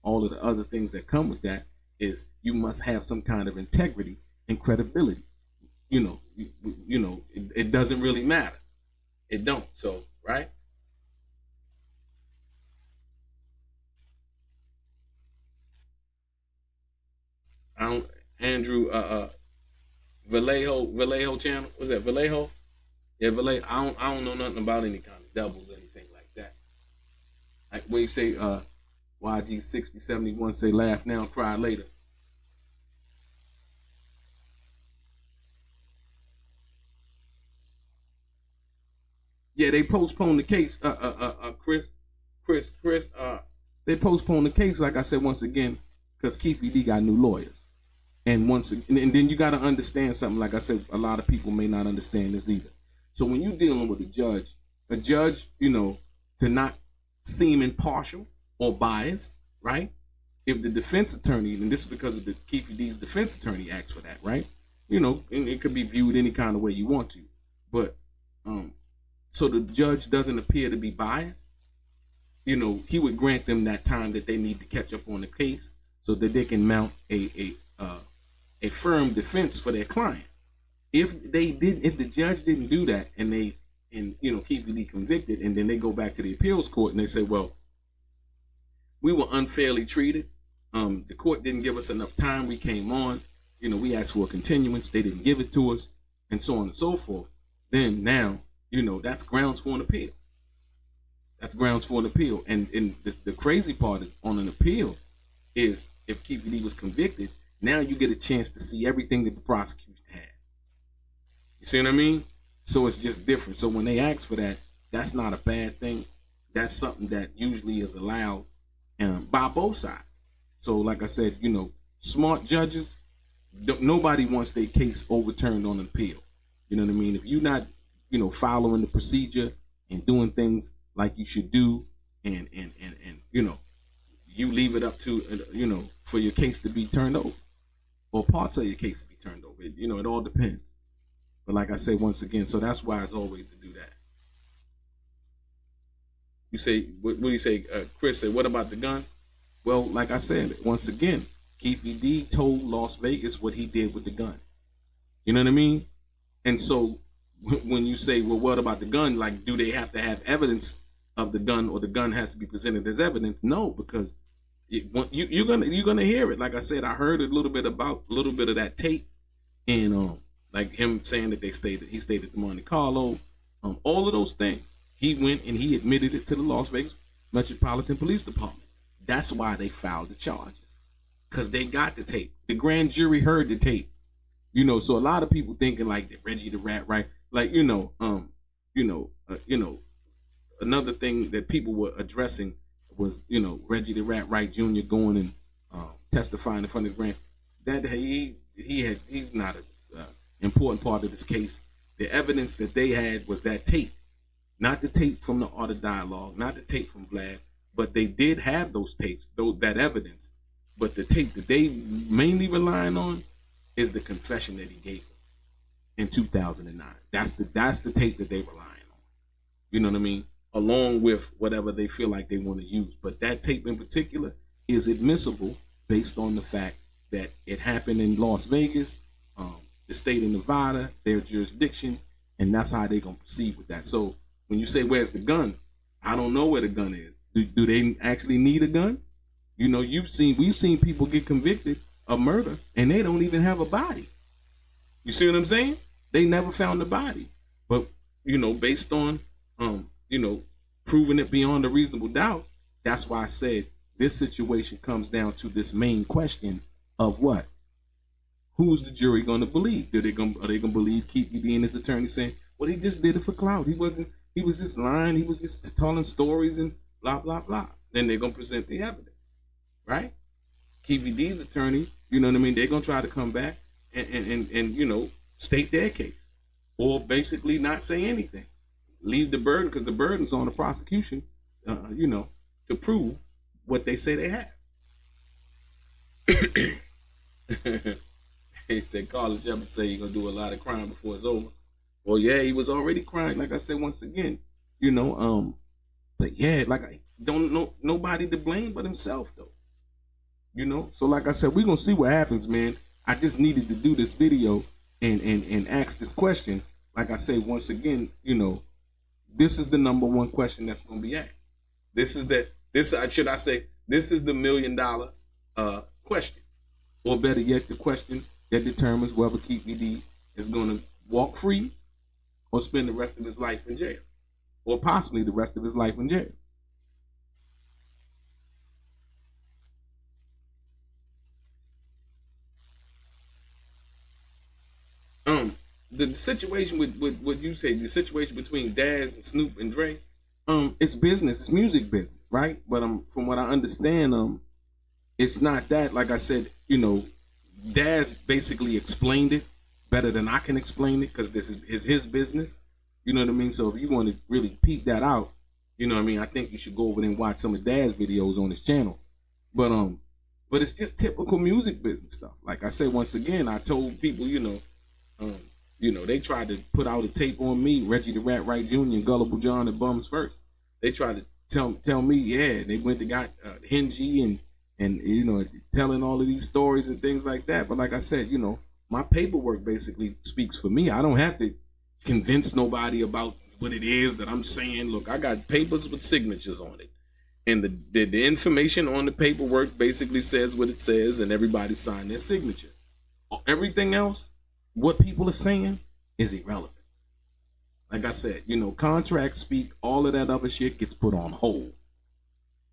all of the other things that come with that, is you must have some kind of integrity and credibility. You know, it doesn't really matter. It don't. So, right? Andrew Vallejo channel. What's that? Vallejo? Yeah, Vallejo. I don't know nothing about any kind of doubles or anything like that. Like when you say YG 6071 say laugh now, cry later. Yeah, they postponed the case, Chris. They postponed the case, like I said, once again, because Keefe D got new lawyers. And then you got to understand something. Like I said, a lot of people may not understand this either. So when you're dealing with a judge, you know, to not seem impartial or biased, right? If the defense attorney, and this is because of the Keefe D's defense attorney asked for that, right? You know, and it could be viewed any kind of way you want to, but so the judge doesn't appear to be biased. You know, he would grant them that time that they need to catch up on the case so that they can mount a firm defense for their client. If the judge didn't do that, and you know, Keefe D convicted, and then they go back to the appeals court and they say, well, we were unfairly treated. The court didn't give us enough time. We came on, you know, we asked for a continuance. They didn't give it to us, and so on and so forth. Then now, you know, that's grounds for an appeal. That's grounds for an appeal. And the crazy part is, on an appeal is, if Keefe D was convicted, now you get a chance to see everything that the prosecution has. You see what I mean? So it's just different. So when they ask for that, that's not a bad thing. That's something that usually is allowed by both sides. So like I said, you know, smart judges, nobody wants their case overturned on an appeal. You know what I mean? If you're not, you know, following the procedure and doing things like you should do, and you know, you leave it up to, you know, for your case to be turned over, or parts of your case to be turned over. You know, it all depends. But like I said, once again, so that's why it's always to do that. You say, what do you say? Chris said, what about the gun? Well, like I said, once again, Keefe D told Las Vegas what he did with the gun. You know what I mean? And so when you say, well, what about the gun? Like, do they have to have evidence of the gun, or the gun has to be presented as evidence? No, because you're gonna hear it. Like I said, I heard a little bit of that tape, and like him saying that he stayed at the Monte Carlo, all of those things. He went and he admitted it to the Las Vegas Metropolitan Police Department. That's why they filed the charges, because they got the tape. The grand jury heard the tape. You know, so a lot of people thinking like that Reggie the Rat, right? Like, another thing that people were addressing was, you know, Reggie the Rat Wright Jr. going and testifying in front of the grand. That he's not an important part of this case. The evidence that they had was that tape, not the tape from the Art of Dialogue, not the tape from Vlad, but they did have those tapes, that evidence. But the tape that they mainly relying on is the confession that he gave in 2009. That's the tape that they relying on. You know what I mean? Along with whatever they feel like they want to use. But that tape in particular is admissible based on the fact that it happened in Las Vegas, the state of Nevada, their jurisdiction, and that's how they're going to proceed with that. So when you say, where's the gun? I don't know where the gun is. Do they actually need a gun? You know, we've seen people get convicted of murder and they don't even have a body. You see what I'm saying? They never found the body. But, you know, based on, you know, proving it beyond a reasonable doubt, that's why I said this situation comes down to this main question of what? Who's the jury going to believe? Are they going to believe Keefe D and his attorney saying, well, he just did it for clout. He was just lying. He was just telling stories and blah, blah, blah. Then they're going to present the evidence, right? Keefe D's attorney, you know what I mean? They're going to try to come back and you know, state their case, or basically not say anything. Leave the burden, because the burden's on the prosecution, you know, to prove what they say they have. He said, Carlos Shepard say he's going to do a lot of crime before it's over. Well, yeah, he was already crying, like I said, once again, you know, but yeah, like, I don't know nobody to blame but himself, though. You know, so like I said, we're going to see what happens, man. I just needed to do this video and ask this question. Like I say, once again, you know, this is the number one question that's going to be asked. This is the $1 million question, or better yet, the question that determines whether Keefe D is going to walk free or spend the rest of his life in jail, or possibly the rest of his life in jail. The situation with what you say, the situation between Daz and Snoop and Dre, it's business, it's music business, right? But from what I understand, it's not that. Like I said, you know, Daz basically explained it better than I can explain it, because this is his business. You know what I mean? So if you want to really peep that out, you know what I mean, I think you should go over there and watch some of Daz's videos on his channel. but it's just typical music business stuff. Like I said, once again, I told people, they tried to put out a tape on me, Reggie the Rat Wright Jr. and Gullible John and Bums First. They tried to tell me, yeah, they went and got Hengy and telling all of these stories and things like that. But like I said, my paperwork basically speaks for me. I don't have to convince nobody about what it is that I'm saying. Look, I got papers with signatures on it. And the information on the paperwork basically says what it says, and everybody signed their signature. Everything else, what people are saying, is irrelevant. Like I said, contracts speak, all of that other shit gets put on hold.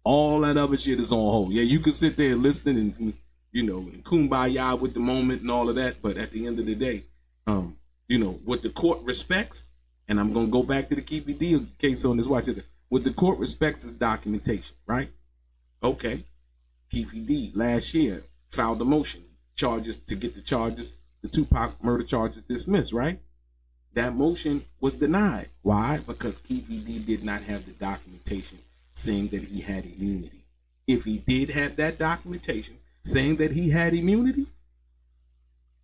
All that other shit is on hold. Yeah, you can sit there listening and, and kumbaya with the moment and all of that, but at the end of the day, what the court respects, and I'm going to go back to the Keefe D case on this, watch it. What the court respects is documentation, right? Okay. Keefe D last year filed a motion, charges to get the Tupac murder charges dismissed, right? That motion was denied. Why? Because Keefe D did not have the documentation saying that he had immunity. If he did have that documentation saying that he had immunity,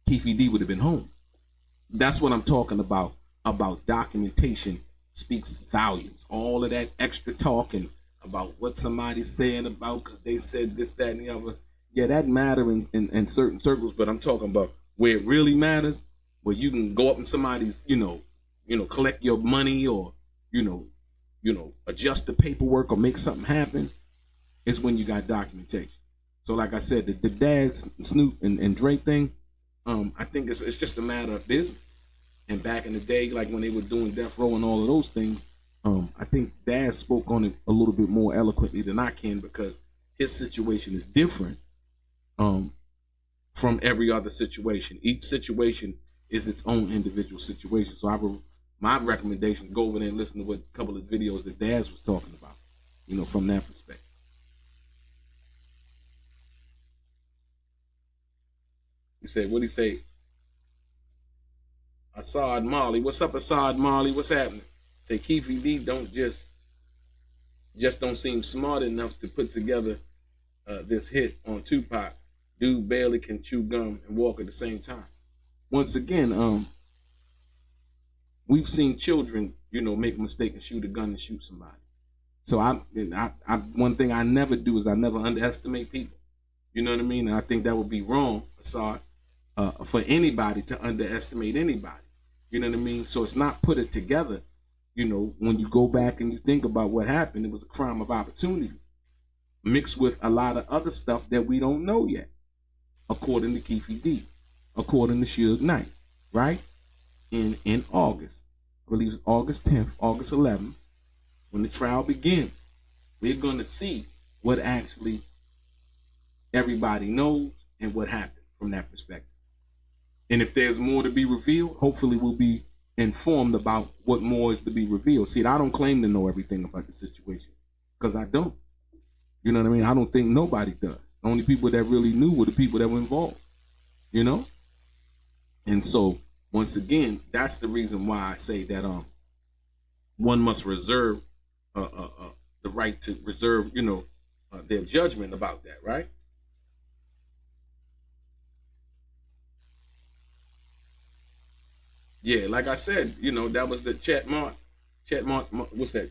Keefe D would have been home. That's what I'm talking about documentation speaks volumes. All of that extra talking about what somebody's saying about because they said this, that, and the other. Yeah, that matter in certain circles, but I'm talking about where it really matters, where you can go up in somebody's, collect your money or, adjust the paperwork or make something happen, is when you got documentation. So like I said, the Daz, Snoop, and Drake thing, I think it's just a matter of business. And back in the day, like when they were doing Death Row and all of those things, I think Daz spoke on it a little bit more eloquently than I can because his situation is different from every other situation. Each situation is its own individual situation. So my recommendation, go over there and listen to what a couple of videos that Daz was talking about, from that perspective. You say, what'd he say? Assad Marley. What's up, Assad Marley? What's happening? Say Keefe D don't just don't seem smart enough to put together this hit on Tupac. Dude barely can chew gum and walk at the same time. Once again, we've seen children, make a mistake and shoot a gun and shoot somebody. So I one thing I never do is I never underestimate people. You know what I mean? And I think that would be wrong, Assad, for anybody to underestimate anybody. You know what I mean? So it's not put it together. When you go back and you think about what happened, it was a crime of opportunity mixed with a lot of other stuff that we don't know yet, according to Keefe D, according to Suge Knight, right? In August, I believe it's August 10th, August 11th, when the trial begins, we're going to see what actually everybody knows and what happened from that perspective. And if there's more to be revealed, hopefully we'll be informed about what more is to be revealed. See, I don't claim to know everything about the situation because I don't. You know what I mean? I don't think nobody does. The only people that really knew were the people that were involved, And so, once again, that's the reason why I say that one must reserve the right to reserve, their judgment about that, right? Yeah, like I said, that was the Chat Martin, what's that?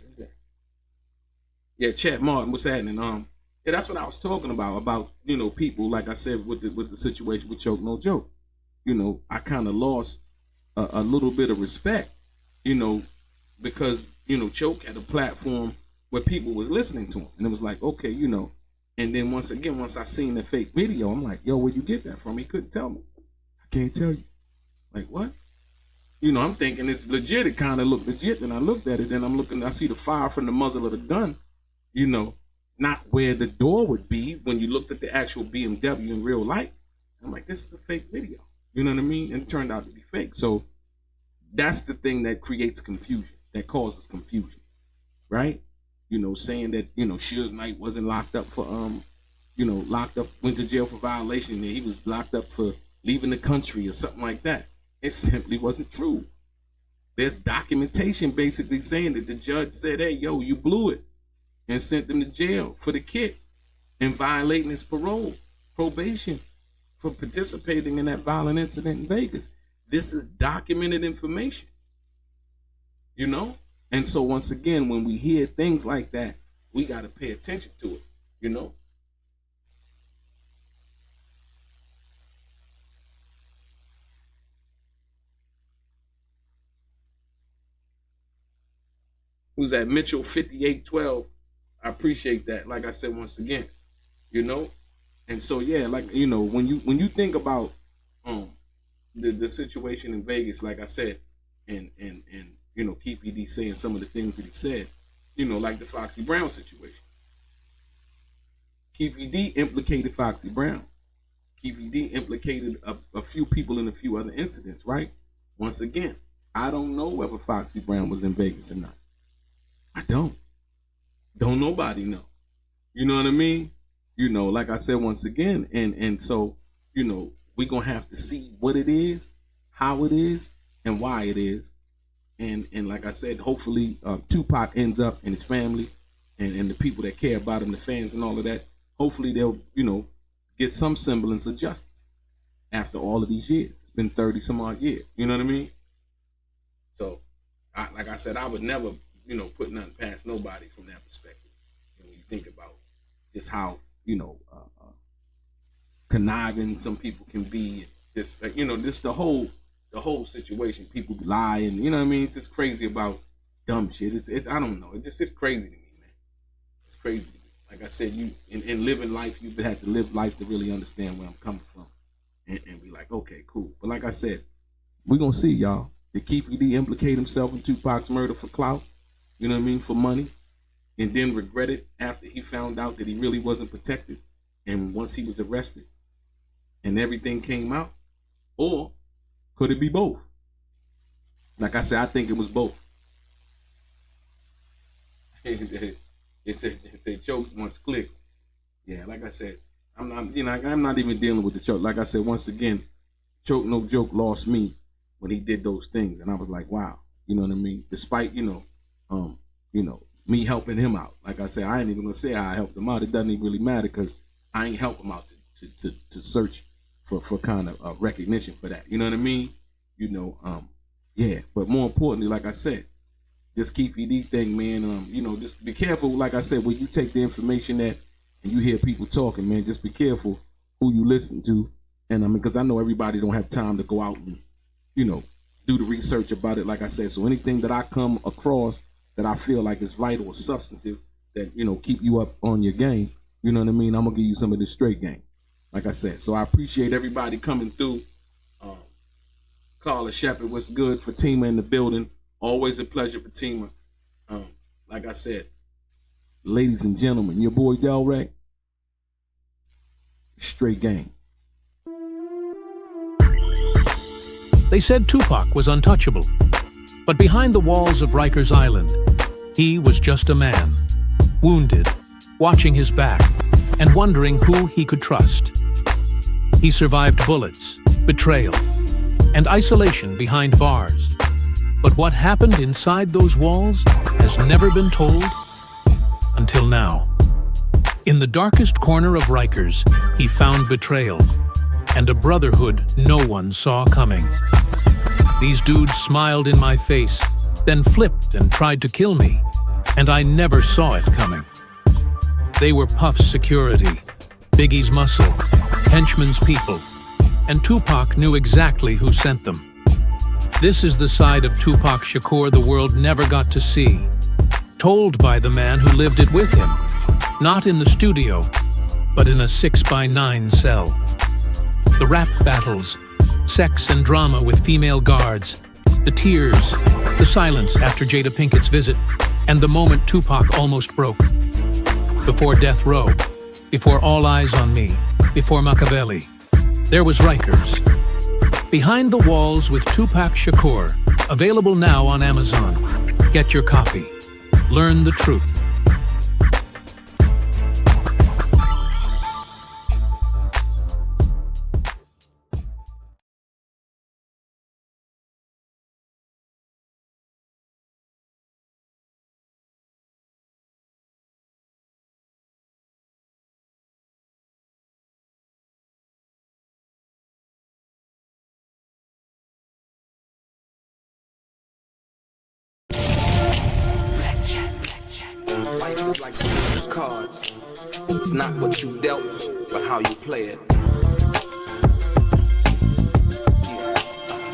Yeah, Chat Martin, what's happening? Yeah, that's what I was talking about, people, like I said, with the situation with Choke No Joke. I kind of lost a little bit of respect, because, Choke had a platform where people was listening to him. And it was like, okay, and then once I seen the fake video, I'm like, yo, where'd you get that from? He couldn't tell me. I can't tell you. Like, what? I'm thinking it's legit. It kind of looked legit. Then I looked at it, and I see the fire from the muzzle of the gun, not where the door would be when you looked at the actual BMW in real life. I'm like, this is a fake video. You know what I mean? And it turned out to be fake. So that's the thing that creates confusion, that causes confusion, right? Saying that, Suge Knight wasn't locked up for, went to jail for violation, and he was locked up for leaving the country or something like that. It simply wasn't true. There's documentation basically saying that the judge said, hey, yo, you blew it, and sent them to jail for the kid. and violating his probation for participating in that violent incident in Vegas. This is documented information, you know? And so once again, when we hear things like that, we got to pay attention to it, you know? Who's that? Mitchell 5812. I appreciate that. Like I said, once again, you know? And so yeah, like, you know, when you think about the situation in Vegas, like I said, and you know, Keefe D saying some of the things that he said, you know, like the Foxy Brown situation. Keefe D implicated Foxy Brown. Keefe D implicated a few people in a few other incidents, right? Once again, I don't know whether Foxy Brown was in Vegas or not. I don't. Don't nobody know. You know what I mean? You know, like I said once again, and so, you know, we're gonna have to see what it is, how it is, and why it is. And like I said, hopefully Tupac ends up and his family and the people that care about him, the fans and all of that, hopefully they'll, you know, get some semblance of justice after all of these years. It's been 30 some odd years. You know what I mean? So, like I said, I would never, you know, put nothing past nobody from that perspective. And when you think about just how, you know, conniving some people can be, this, you know, this the whole situation. People lie, and you know what I mean. It's just crazy about dumb shit. It's I don't know. It's crazy to me, man. It's crazy to me. Like I said, you in living life, you have to live life to really understand where I'm coming from, and be like, okay, cool. But like I said, we're gonna see, y'all. Did Keefe D implicate himself in Tupac's murder for clout? You know what I mean, for money, and then regret it after he found out that he really wasn't protected, and once he was arrested, and everything came out, or could it be both? Like I said, I think it was both. It said choke once clicks. Yeah, like I said, I'm not even dealing with the choke. Like I said, once again, Choke No Joke lost me when he did those things, and I was like, wow, you know what I mean? Despite, you know, me helping him out. Like I said, I ain't even gonna say how I helped him out. It doesn't even really matter because I ain't help him out to search for kind of recognition for that. You know what I mean? You know, yeah. But more importantly, like I said, this Keefe D thing, man, you know, just be careful, like I said, when you take the information that and you hear people talking, man, just be careful who you listen to. And I mean, because I know everybody don't have time to go out and, you know, do the research about it, like I said. So anything that I come across that I feel like is vital or substantive that, you know, keep you up on your game, you know what I mean? I'm gonna give you some of this straight game, like I said. So I appreciate everybody coming through. Carla Shepherd, what's good? Fatima in the building. Always a pleasure, Fatima. Like I said, ladies and gentlemen, your boy Delray, straight game. They said Tupac was untouchable, but behind the walls of Rikers Island, he was just a man, wounded, watching his back, and wondering who he could trust. He survived bullets, betrayal, and isolation behind bars. But what happened inside those walls has never been told until now. In the darkest corner of Rikers, he found betrayal and a brotherhood no one saw coming. These dudes smiled in my face, then flipped and tried to kill me, and I never saw it coming. They were Puff's security, Biggie's muscle, Henchman's people, and Tupac knew exactly who sent them. This is the side of Tupac Shakur the world never got to see, told by the man who lived it with him, not in the studio, but in a 6x9 cell. The rap battles, sex and drama with female guards, the tears, the silence after Jada Pinkett's visit, and the moment Tupac almost broke. Before Death Row, before All Eyes on Me, before Machiavelli, there was Rikers. Behind the Walls with Tupac Shakur, available now on Amazon. Get your copy. Learn the truth. Life is like cards. It's not what you dealt, but how you play it.